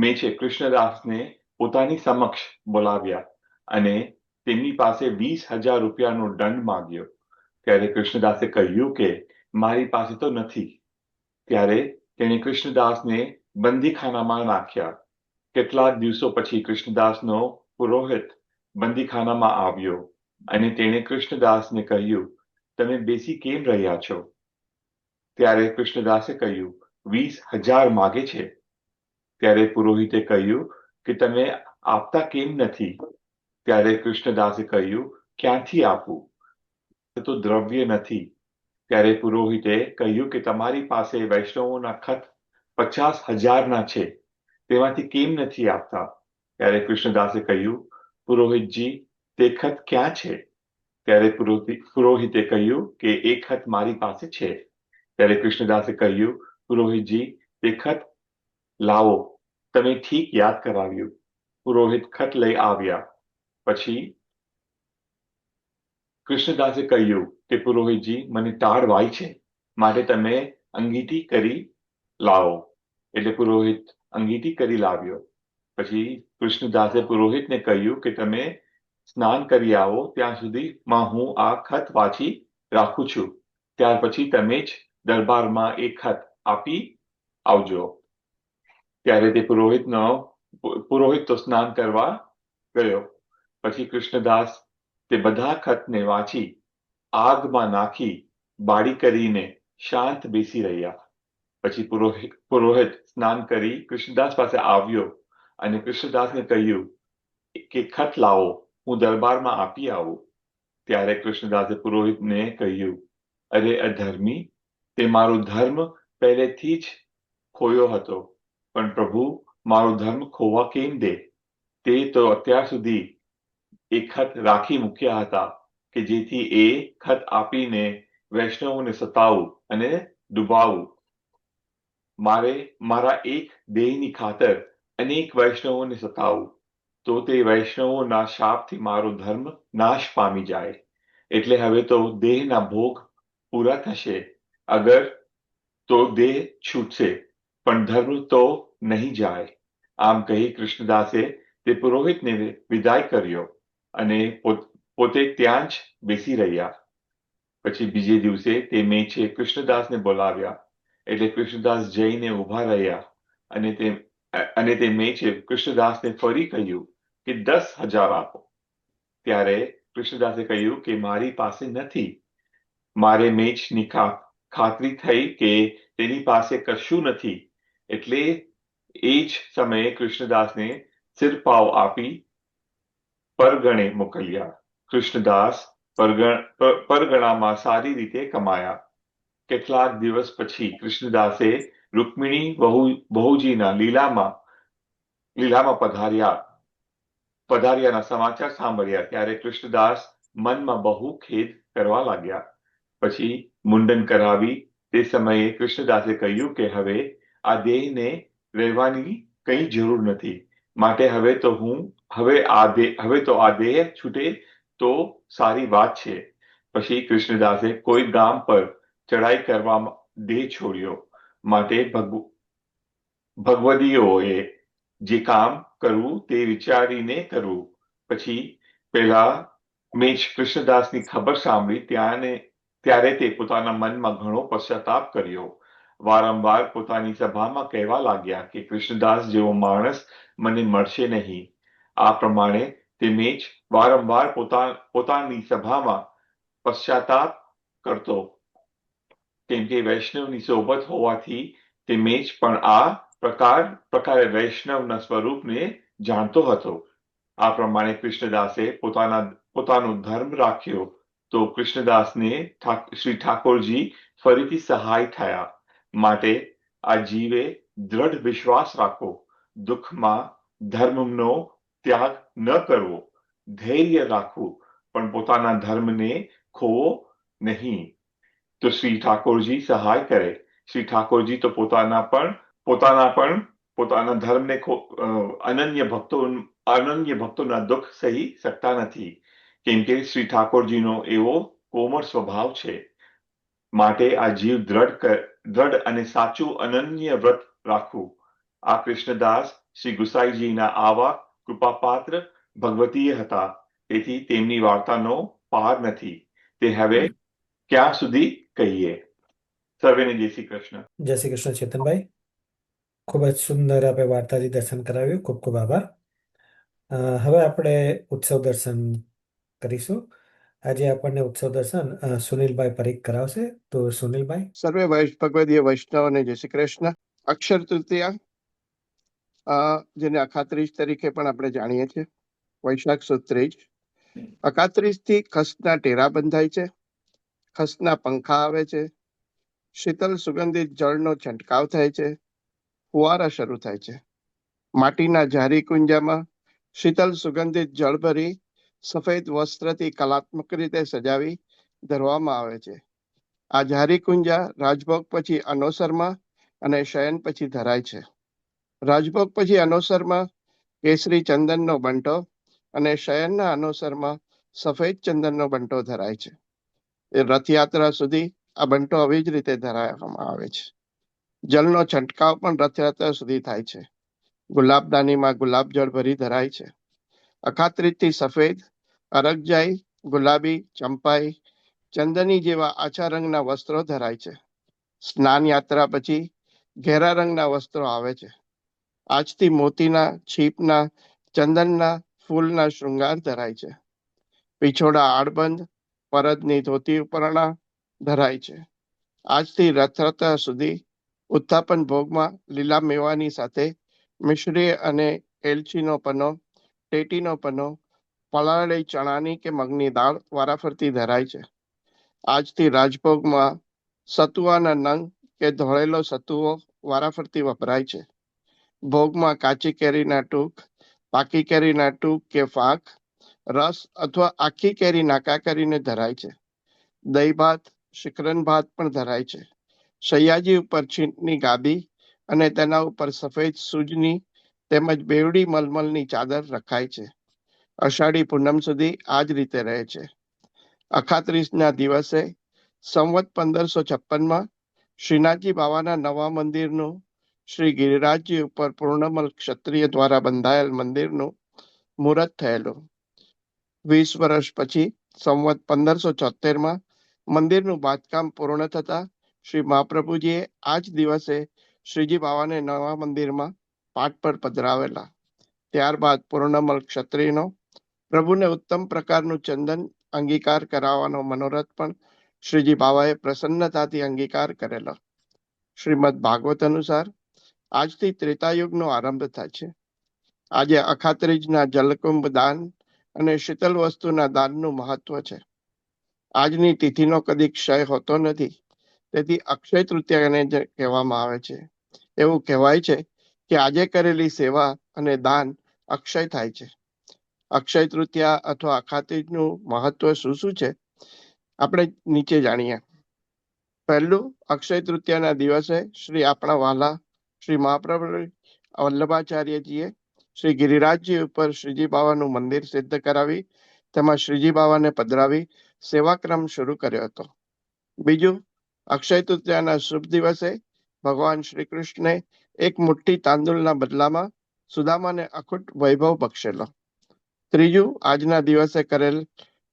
મેચે કૃષ્ણદાસને પોતાની સમક્ષ બોલાવ્યા અને તેમની પાસે 20,000 રૂપિયાનો દંડ માંગ્યો. ત્યારે કૃષ્ણદાસે કહ્યું કે મારી પાસે તો નથી. ત્યારે તેણે કૃષ્ણદાસને બંદીખાનામાં નાખ્યા. કેટલાક દિવસો પછી કૃષ્ણદાસનો પુરોહિત બંદીખાનામાં આવ્યો અને તેણે કૃષ્ણદાસને કહ્યું, તમે બેસી કેમ રહ્યા છો? ત્યારે કૃષ્ણદાસે કહ્યું, 20,000 માગે છે. ત્યારે પુરોહિતે કહ્યું કે તમે આપતા કેમ નથી? ત્યારે કૃષ્ણદાસે કહ્યું, ક્યાંથી આપું? તો દ્રવ્ય નથી. ત્યારે પુરોહિતે કહ્યું કે તમારી પાસે વૈષ્ણવોના ખત 50,000 છે, તેમાંથી કેમ નથી આપતા? ત્યારે કૃષ્ણદાસે કહ્યું, પુરોહિતજી, તે ખત ક્યાં છે? ત્યારે પુરોહિતે કહ્યું કે એ ખત મારી પાસે છે. ત્યારે કૃષ્ણદાસે કહ્યું, પુરોહિતજી, તે ખત લાવો. તમે ઠીક યાદ કરાવ્યું. પુરોહિત ખત લઈ આવ્યા. પછી કૃષ્ણદાસે કહ્યું કે પુરોહિતજી, મને ટાઢ વાય છે, માટે તમે અંગીઠી કરી લાવો. એટલે પુરોહિત અંગીઠી કરી લાવ્યો. પછી કૃષ્ણદાસે પુરોહિતને કહ્યું કે તમે સ્નાન કરી આવો, ત્યાં સુધીમાં હું આ ખત વાંચી રાખું છું. ત્યાર પછી તમે જ દરબારમાં એ ખત આપી આવજો. ત્યારે તે પુરોહિત તો સ્નાન કરવા ગયો. પછી કૃષ્ણદાસ તે બધા ખતને વાંચી આગમાં નાખી બાળી કરીને શાંત બેસી રહ્યા. પછી પુરોહિત સ્નાન કરી કૃષ્ણદાસ પાસે આવ્યો અને કૃષ્ણદાસને કહ્યું કે ખત લાવો, હું દરબારમાં આપી આવું. ત્યારે કૃષ્ણદાસે પુરોહિતને કહ્યું, અરે અધર્મી, તે મારો ધર્મ પહેલેથી જ ખોયો હતો, પણ પ્રભુ મારો ધર્મ ખોવા કેમ દે? તે તો અત્યાર સુધી એ ખત રાખી મૂક્યા હતા કે જેથી એ ખત આપીને વૈષ્ણવોને સતાવું અને ડુબાવું. મારા એક દેહની ખાતર અનેક વૈષ્ણવોને સતાવું, તો તે વૈષ્ણવોના શાપથી મારો ધર્મ નાશ પામી જાય. એટલે હવે તો દેહના ભોગ પૂરા થશે. અગર તો દેહ છૂટશે, પણ ધર્મ તો નહીં જાય. આમ કહી કૃષ્ણદાસે તે પુરોહિતને વિદાય કર્યો અને પોતે ત્યાં જ બેસી રહ્યા. પછી બીજે દિવસે તે મેચે કૃષ્ણદાસને બોલાવ્યા. એટલે કૃષ્ણદાસ જઈને ઉભા રહ્યા અને તે મેચે કૃષ્ણદાસને ફરી કહ્યું કે 10,000 આપો. ત્યારે કૃષ્ણદાસે કહ્યું કે મારી પાસે નથી. મારે મેચની ખાતરી થઈ કે તેની પાસે કશું નથી. એટલે એ જ સમયે કૃષ્ણદાસને સિરપાવ આપી પરગણે મોકલ્યા. કૃષ્ણદાસ પરગણામાં સારી રીતે કમાયા. કેટલાક દિવસ પછી કૃષ્ણદાસે રૂકમિણી બહુજીના લીલામાં પધાર્યાના સમાચાર સાંભળ્યા. ત્યારે કૃષ્ણદાસ મનમાં બહુ ખેદ કરવા લાગ્યા. પછી મુંડન કરાવી તે સમયે કૃષ્ણદાસે કહ્યું કે હવે આ દેહને રહેવાની કંઈ જરૂર નથી, માટે હવે તો આ દેહ છૂટે તો સારી વાત છે. પછી કૃષ્ણદાસે કોઈ ગામ પર ચડાઈ કરવા દેહ છોડ્યો. માટે ભગવદીઓએ જે કામ કરવું તે વિચારીને કરવું. પછી પેલા મેચ કૃષ્ણદાસની ખબર સાંભળી ત્યારે તે પોતાના મનમાં ઘણો પશ્ચાતાપ કર્યો. વારંવાર પોતાની સભામાં કહેવા લાગ્યા કે કૃષ્ણદાસ જેવો માણસ મને મળશે નહીં. આ પ્રમાણે તે મેચ વારંવાર પોતાની સભામાં પશ્ચાતાપ કરતો, કેમ કે વૈષ્ણવની સોબત હોવાથી તે મેચ પણ આ પ્રકારે વૈષ્ણવના સ્વરૂપને જાણતો હતો. આ પ્રમાણે કૃષ્ણદાસે પોતાનો ધર્મ રાખ્યો. તો કૃષ્ણદાસને શ્રી ઠાકોરજી ફરીથી સહાય થયા. માટે આ જીવે દ્રઢ વિશ્વાસ રાખો. દુઃખમાં ધર્મનો ત્યાગ ન કરવો. ધૈર્ય રાખવું, પણ પોતાના ધર્મને ખોવો નહીં. તો શ્રી ઠાકોરજી સહાય કરે. શ્રી ઠાકોરજી તો પોતાના ધર્મને અનન્ય ભક્તોના દુઃખ સહી શકતા નથી, કેમ કે શ્રી ઠાકોરજીનો એવો કોમળ સ્વભાવ છે. માટે આ જીવ દ્રઢ અને સાચું અનન્ય વ્રત રાખવું. આ કૃષ્ણદાસ શ્રી ગુસાઈજીના આવા કૃપાપાત્ર ભગવતીય હતા. તેથી તેમની વાર્તાનો પાર નથી. તે હવે ક્યાં સુધી કહીએ? સર્વેને જય શ્રી કૃષ્ણ. જય શ્રી કૃષ્ણ ચેતનભાઈ. ખૂબ જ સુંદર આપણે વાર્તાજી દર્શન કરાવ્યું. ખૂબ ખૂબ આભાર. હવે આપણે ઉત્સવ દર્શન કરીશું. આજે આપણને ઉત્સવ દર્શન સુનિલભાઈ પરીખ કરાવશે. તો સુનિલભાઈ. સર્વે ભગવદીય વૈષ્ણવને જય શ્રી કૃષ્ણ. અક્ષર તૃતીયા, જેને અખાત્રીજ તરીકે પણ આપણે જાણીએ છીએ, વૈશાખ સુદ ત્રીજ. અખાત્રીજ થી ખસના ટેરા બંધાય છે ખસના પંખા આવે છે, શીતળ સુગંધિત જળનો છંટકાવ થાય છે, ફુવારા શરૂ થાય છે. માટીના જારી કુંજામાં શીતળ સુગંધિત જળ ભરી સફેદ વસ્ત્રથી કલાત્મક રીતે સજાવી ધરવામાં આવે છે. આ જારી કુંજા રાજભોગ પછી અનોસરમાં અને શયન પછી ધરાય છે. રાજભોગ પછી અનોસરમાં કેસરી ચંદનનો બંટો અને શયનના અનોસરમાં સફેદ ચંદનનો બંટો ધરાય છે. એ રથયાત્રા સુધી આ બંટો આવી જ રીતે ધરાવવામાં આવે છે. જળનો છંટકાવ પણ રથયાત્રા સુધી થાય છે. ગુલાબદાનીમાં ગુલાબ જળ ભરી ધરાય છે. અખાત્રીજથી સફેદ, અરગજાઈ, ગુલાબી, ચંપાઈ, ચંદની જેવા આછા રંગના વસ્ત્રો ધરાય છે. સ્નાન યાત્રા પછી ઘેરા રંગના વસ્ત્રો આવે છે. આજથી મોતીના, છીપના, ચંદનના ફૂલના શૃંગાર ધરાય છે. પીછોડા આડબંધ, પરદની ધોતી ઉપરણા ધરાય છે. આજથી રથયાત્રા સુધી ઉત્થાપન ભોગમાં લીલા મેવાની સાથે મિશ્રી અને એલચીનો પનો, ટેટીનો પનો, પલાળેલી ચણાની કે મગની દાળ વારાફરતી ધરાય છે. આજથી રાજભોગમાં સતુઆના નંગ કે ધોળેલો સતુઓ વારાફરતી વપરાય છે. ભોગમાં કાચી કેરીના ટૂંક, પાકી કેરીના ટૂંક કે ફાંક, રસ અથવા આખી કેરી નાકા કરીને ધરાય છે. દહીં ભાત, શિખરન ભાત પણ ધરાય છે. સૈયાજી ઉપર છીંટની ગાદી અને તેના ઉપર સફેદ સૂજની તેમજ બેવડી મલમલની ચાદર રખાય છે. અષાઢી પૂનમ સુધી આ જ રીતે રહે છે. અખાત્રીજના દિવસે સંવત 1556માં શ્રીનાથજી બાવાના નવા મંદિરનું શ્રી ગિરિરાજજી ઉપર પૂર્ણમલ ક્ષત્રિય દ્વારા બંધાયેલ મંદિરનું મુહૂર્ત થયેલું. 20 વર્ષ પછી સંવત 1576માં મંદિરનું બાંધકામ પૂર્ણ થતા શ્રી મહાપ્રભુજીએ આ જ દિવસે શ્રીજી બાવાને નવા મંદિરમાં પાટ પર પધરાવેલા. ત્યારબાદ પૂર્ણમલ ક્ષત્રિયનો પ્રભુને ઉત્તમ પ્રકારનું ચંદન અંગીકાર કરાવવાનો મનોરથ પણ શ્રીજી બાવાએ પ્રસન્નતાથી અંગીકાર કરેલો. શ્રીમદ ભાગવત અનુસાર આજથી ત્રેતાયુગનો આરંભ થાય છે. આજે અખાત્રીજના જલકુંભ દાન અને શીતલ વસ્તુના દાનનું મહત્વ છે. આજની તિથિનો કદી ક્ષય હોતો નથી, તેથી અક્ષય તૃતીયાને જ કહેવામાં આવે છે. એવું કહેવાય છે કે આજે કરેલી સેવા અને દાન અક્ષય થાય છે. અક્ષય તૃતીયા અથવા અખાત્રીજનું મહત્વ શું છે આપણે નીચે જાણીએ. પહેલું, અક્ષય તૃતીયાના દિવસે શ્રી આપણા વાલા શ્રી મહાપ્રભુ વલ્લભાચાર્યજીએ શ્રી ગિરિરાજજી ઉપર શ્રીજી બાવાનું મંદિર સિદ્ધ કરાવી તેમાં શ્રીજી બાવાને પધરાવી સેવાક્રમ શરૂ કર્યો હતો. બીજું, અક્ષય તૃતીયાના શુભ દિવસે ભગવાન શ્રી કૃષ્ણે એક મુઠ્ઠી તાંદુળના બદલામાં સુદામાને અખૂટ વૈભવ બક્ષેલો. ત્રીજું, આજના દિવસે કરેલ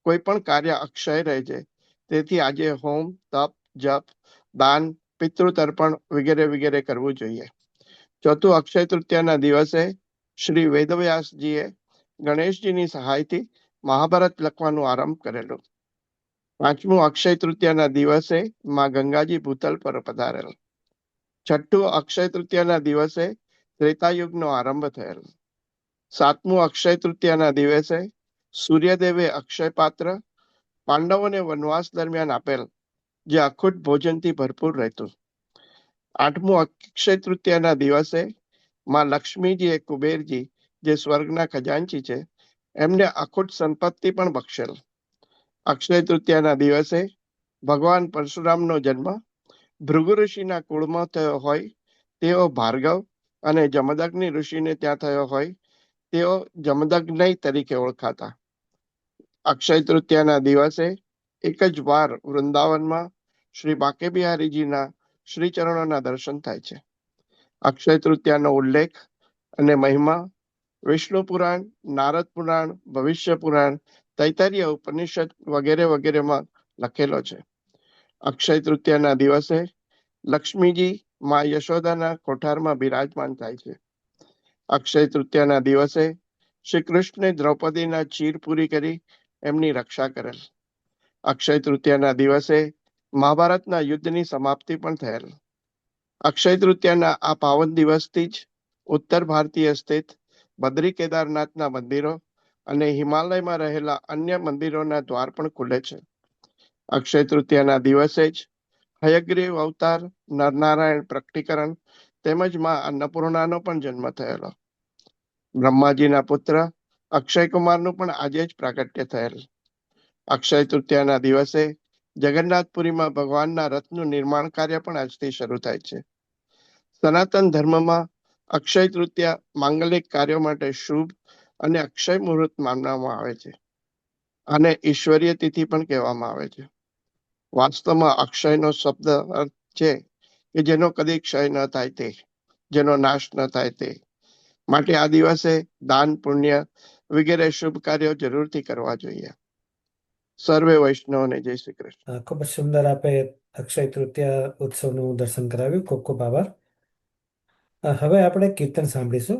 કોઈ પણ કાર્ય અક્ષય રહે છે, તેથી આજે હોમ, તપ, જપ, દાન, પિતૃતર્પણ વગેરે વગેરે કરવું જોઈએ. ચોથું, અક્ષય તૃતીયાના દિવસે શ્રી વેદવ્યાસજીએ ગણેશજીની સહાયથી મહાભારત લખવાનું આરંભ કરેલું. પાંચમું, અક્ષય તૃતીયાના દિવસે માં ગંગાજી ભૂતલ પર પધારેલ. છઠ્ઠું, અક્ષય તૃતીયાના દિવસે ત્રેતાયુગનો આરંભ થયેલ. સાતમું, અક્ષય તૃતીયાના દિવસે સૂર્યદેવે અક્ષય પાત્ર પાંડવોને વનવાસ દરમિયાન આપેલ, જે અખૂટ ભોજનથી ભરપૂર રહેતું. આઠમું, અક્ષય તૃતીયાના દિવસે માં લક્ષ્મીજીએ કુબેરજી, જે સ્વર્ગના ખજાનચી છે, એમને અખૂટ સંપત્તિ પણ બક્ષેલ. અક્ષય તૃતીયાના દિવસે ભગવાન પરશુરામનો જન્મ ભૃગુ ઋષિના કુળમાં થયો હોય તેઓ ભાર્ગવ અને જમદગ્નિ ઋષિને ત્યાં થયો હોય તેઓ જમદગ્નિ તરીકે ઓળખાતા. અક્ષય તૃતીયાના દિવસે એક જ વાર વૃંદાવનમાં શ્રી બાંકે બિહારીજીના શ્રી ચરણોના દર્શન થાય છે. અક્ષય તૃતીયાનો ઉલ્લેખ અને મહિમા વિષ્ણુ પુરાણ, નારદ પુરાણ, ભવિષ્ય પુરાણ, તૈતરીય ઉપનિષદ વગેરે વગેરેમાં લખેલો છે. અક્ષય તૃતીયાના દિવસે લક્ષ્મીજી માં યશોદાના કોઠારમાં બિરાજમાન થાય છે. અક્ષય તૃતીયાના દિવસે શ્રી કૃષ્ણે દ્રૌપદીના ચીર પૂરી કરી એમની રક્ષા કરેલ. અક્ષય તૃતીયાના દિવસે મહાભારતના યુદ્ધની સમાપ્તિ પણ થયેલ. અક્ષય તૃતીયાના આ પાવન દિવસથી જ ઉત્તર ભારતીય સ્થિત બદ્રી કેદારનાથના મંદિરો અને હિમાલયમાં રહેલા અન્ય મંદિરોના દ્વાર પણ ખુલે છે. અક્ષય તૃતીયાના દિવસે જ હયગ્રીવ અવતાર, નરનારાયણ પ્રકટીકરણ તેમજ માં અન્નપૂર્ણાનો પણ જન્મ થયેલો. બ્રહ્માજીના પુત્ર અક્ષય કુમારનું પણ આજે જ પ્રાગટ્ય થયેલ. અક્ષય તૃતીયાના દિવસે જગન્નાથપુરીમાં ભગવાનના રથનું નિર્માણ કાર્ય પણ આજથી શરૂ થાય છે. સનાતન ધર્મમાં અક્ષય તૃતીયા માંગલિક કાર્યો માટે શુભ અને અક્ષય મુહૂર્ત માનવામાં આવે છે. આને ઈશ્વરીય તિથિ પણ કહેવામાં આવે છે. વાસ્તવમાં અક્ષયનો શબ્દ અર્થ છે કે જેનો કદી ક્ષય ન થાય તે, જેનો નાશ ન થાય તે. માટે આ દિવસે દાન, પુણ્ય વગેરે શુભ કાર્યો જરૂરથી કરવા જોઈએ. સર્વે વૈષ્ણવને જય શ્રી કૃષ્ણ. ખૂબ જ સુંદર આપે અક્ષય તૃતીયા ઉત્સવનું દર્શન કરાવ્યું. ખૂબ ખૂબ આભાર. હવે આપણે કીર્તન સાંભળીશું.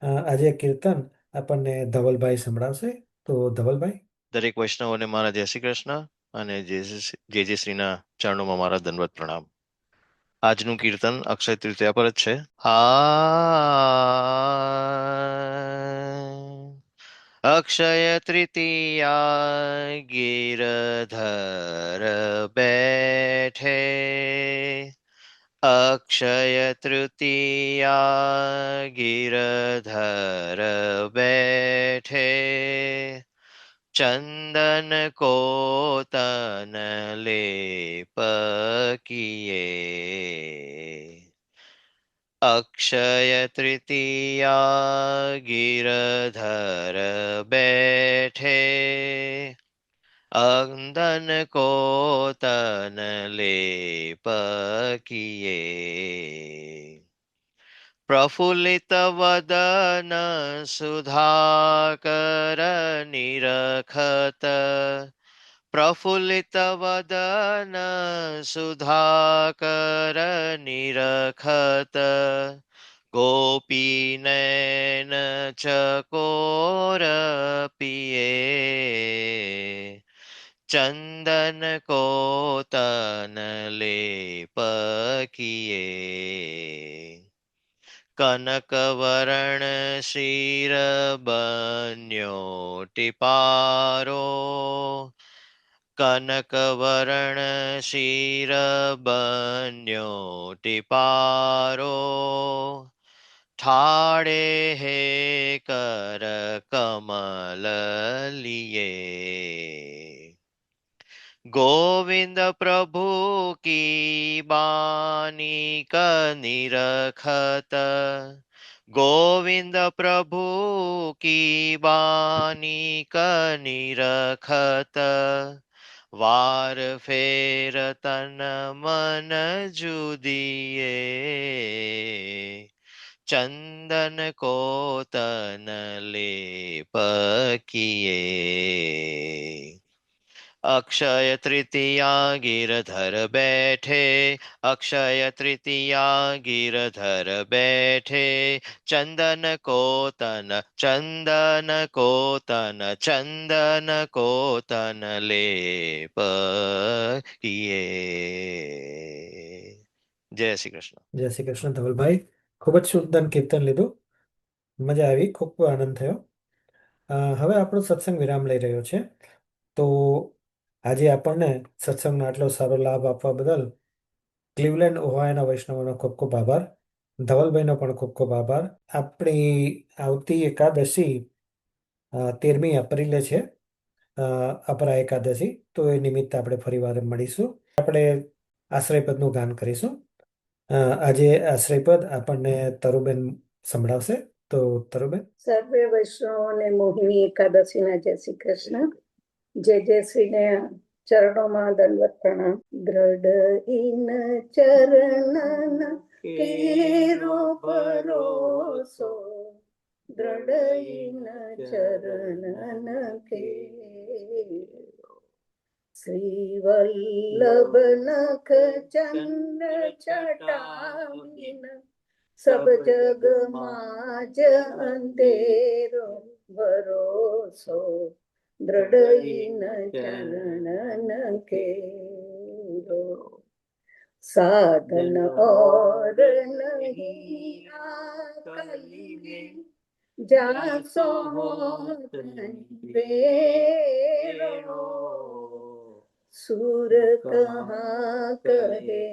આજે કીર્તન આપણને ધવલભાઈ સંભળાવશે. તો ધવલભાઈ. દરેક વૈષ્ણવોને મારા જય શ્રી કૃષ્ણ અને જે શ્રીના ચરણોમાં મારા દંડવત પ્રણામ. આજનું કીર્તન અક્ષય તૃતીયા પર જ છે. અક્ષય તૃતીયા ગિરધર બેઠે, અક્ષય તૃતીયા ગિરધર બેઠે, ચંદન કોતન લેપ કિએ, અક્ષય તૃતીયા ગિરધર બેઠે, અંદન કોતન લેપ કિએ, પ્રફુલ્લિત વદન સુધાકર નિરખત, પ્રફુલ્લિત વદન સુધાકર નિરખત, ગોપીનયન ચકોર પિયે, ચંદન કોતન લેપ કિએ, કનકવર્ણ શિર બન્યો ટીપારો, કનકવર્ણ શિર બન્યો ટીપારો, ઠાડે હે કર કમલ લીએ, ગોવિંદ પ્રભુ કી બાની ક નિરખત, ગોવિંદ પ્રભુ કી બાની ક નિરખત, વાર ફેર તન મન જુદીએ, ચંદન કોતન લેપ કિએ, અક્ષય તૃતીયા ગિરધર બેઠે, અક્ષય તૃતીયા ગિરધર બેઠે, ચંદન કોતન, ચંદન કોતન, ચંદન કોતન લેપ કિએ. જય શ્રી કૃષ્ણ. જય શ્રી કૃષ્ણ ધવલભાઈ. ખૂબ જ સુંદર કીર્તન લીધું. મજા આવી. ખૂબ આનંદ થયો. હવે આપણો સત્સંગ વિરામ લઈ રહ્યો છે. તો આજે આપણને સત્સંગનો આટલો સારો લાભ આપવા બદલ ક્લિવલેન્ડ ઓહાયોના વૈષ્ણવોનો ખૂબ ખૂબ આભાર. ધવલભાઈનો પણ ખૂબ ખૂબ આભાર. આપણી આવતી એકાદશી 13મી એપ્રિલે છે, અપરા એકાદશી. તો એ નિમિત્તે આપણે ફરીવાર મળીશું. આપણે આશ્રયપદનું ગાન કરીશું. આજે આશ્રયપદ આપણને તરુબેન સંભળાવશે. તો તરુબેન. સર્વે વૈષ્ણવોને મોહિની એકાદશીના જય શ્રી કૃષ્ણ. જય શ્રીને ચરણોમાં દંડવત પ્રણામ. દ્રઢ ચરણ કેરો ભરોસો, દ્રઢ ચરણ કેરો, શ્રી વલ્લભ નખ ચંદ્ર ચટાવીન, સબ જગ માં જ અંધેરો ભરોસો, દ્રઢ ચરણ કેરો, સાધન और नहीं आकलिए, जासो बेरो, सुर कहाँ कहे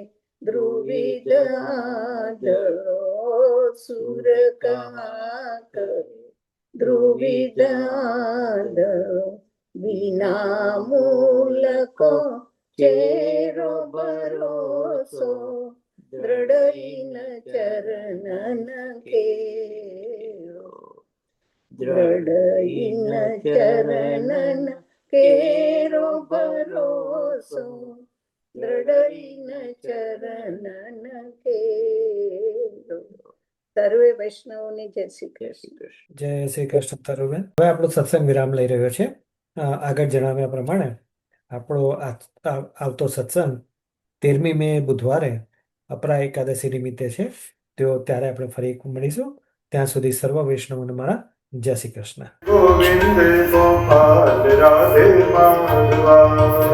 ध्रुविद आदरो, सुर कहाँ कहे ध्रुविद आदरो, बिना मूल को चेरो भरोसो, दृढ़ चरणन केरो, दृढ़ चरणन केरो भरोसो, दृढ़ चरणन केरो. સર્વે વૈષ્ણવોને જય શ્રી કૃષ્ણ. જય શ્રી કૃષ્ણ તરુબેન. હવે આપણો સત્સંગ વિરામ લઈ રહ્યો છે. આગળ જણાવ્યા પ્રમાણે આપણો આવતો સત્સંગ 13મી મે બુધવારે અપરા એકાદશી નિમિત્તે છે. ત્યારે આપણે ફરી મળીશું. ત્યાં સુધી સર્વ વૈષ્ણવોને મારા જય શ્રી કૃષ્ણ. ગોવિંદ ગોપાલ રાધે માધવા,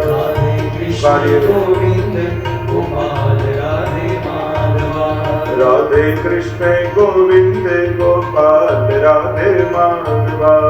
રાધે કૃષ્ણ ગોવિંદ ગોપાલ રાધે માધવા, રાધે કૃષ્ણ ગોવિંદ ગોપાલ રાધે માધવા.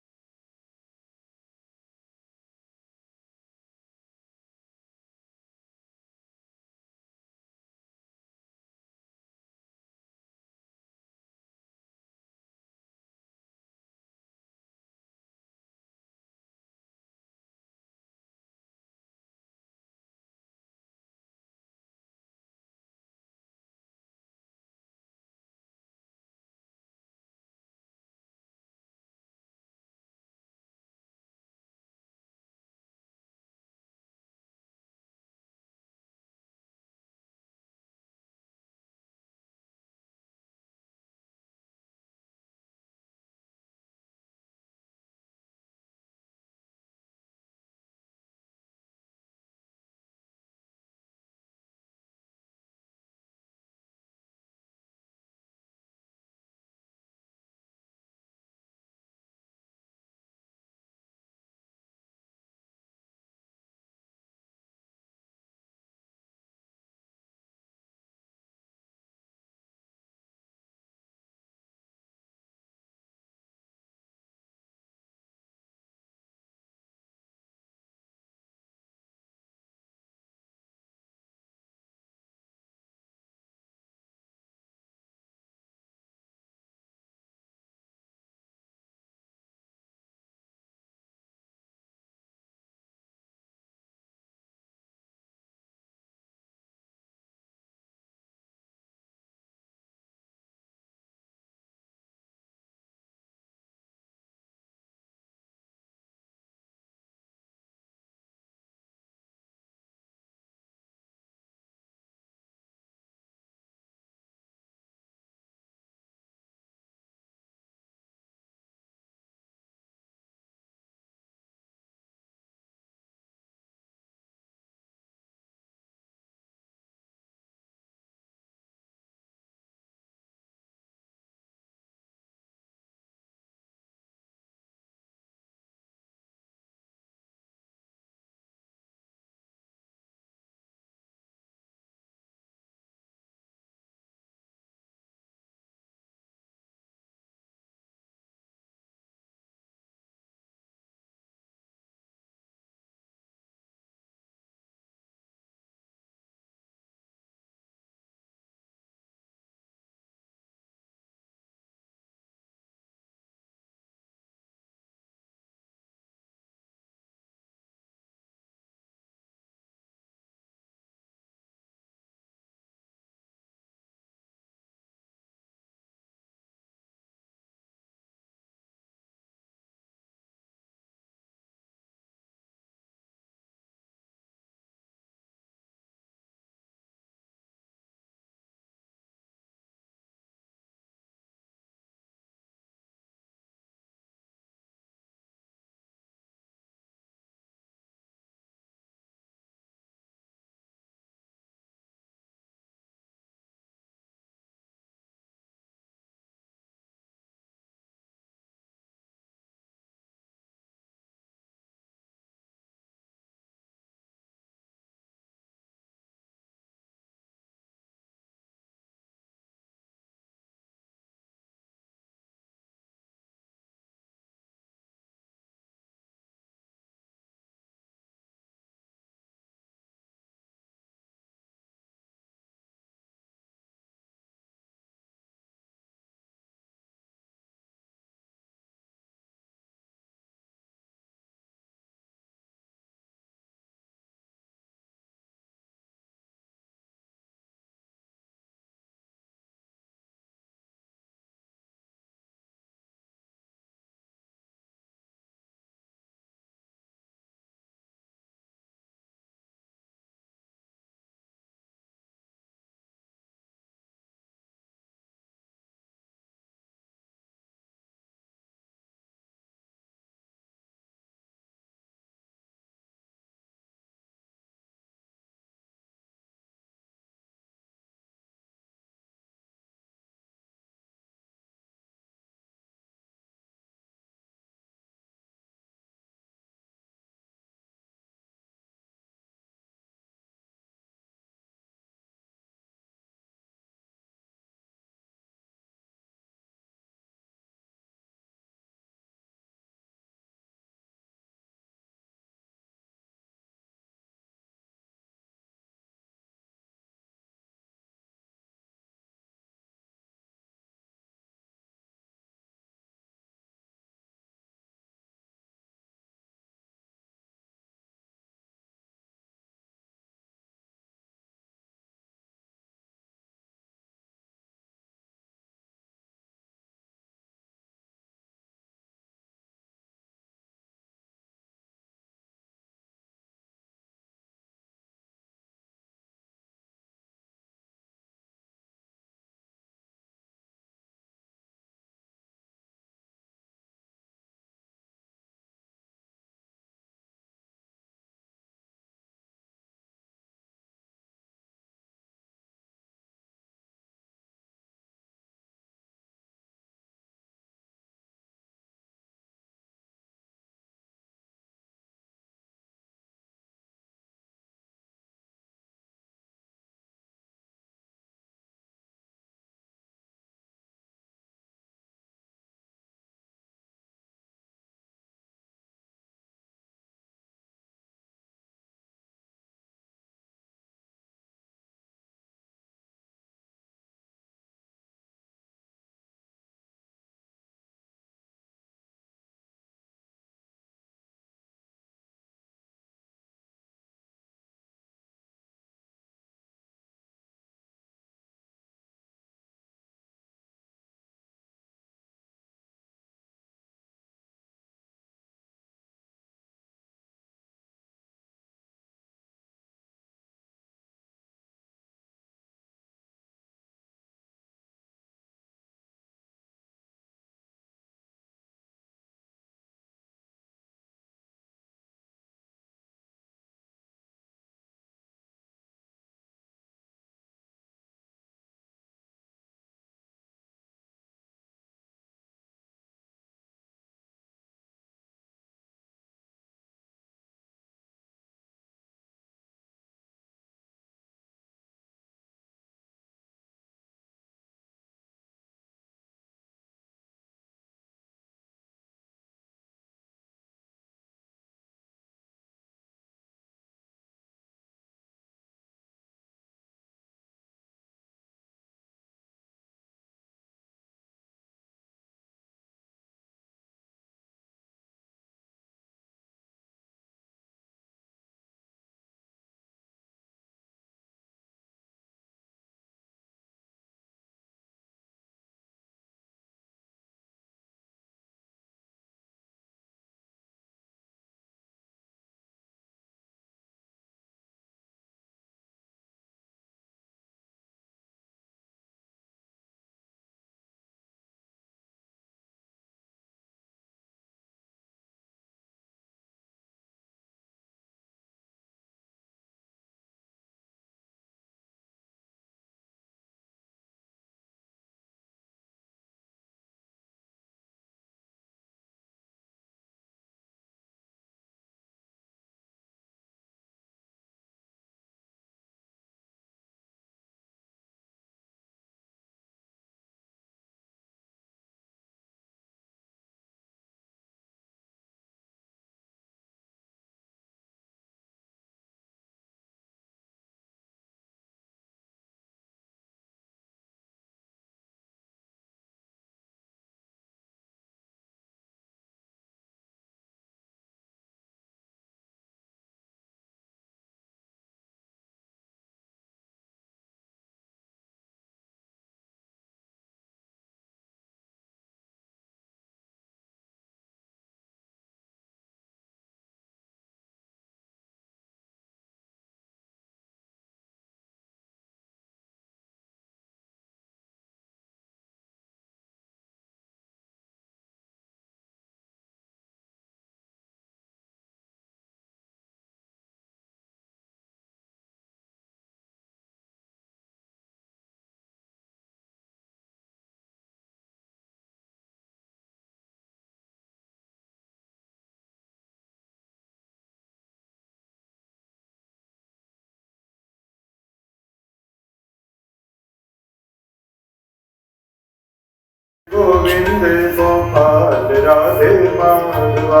गोविंद गोपाल राधे माधवा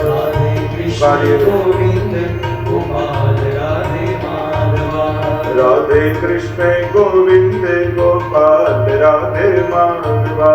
राधे कृष्ण गोविंद गोपाल राधे माधवा राधे कृष्ण गोविंद गोपाल राधे माधवा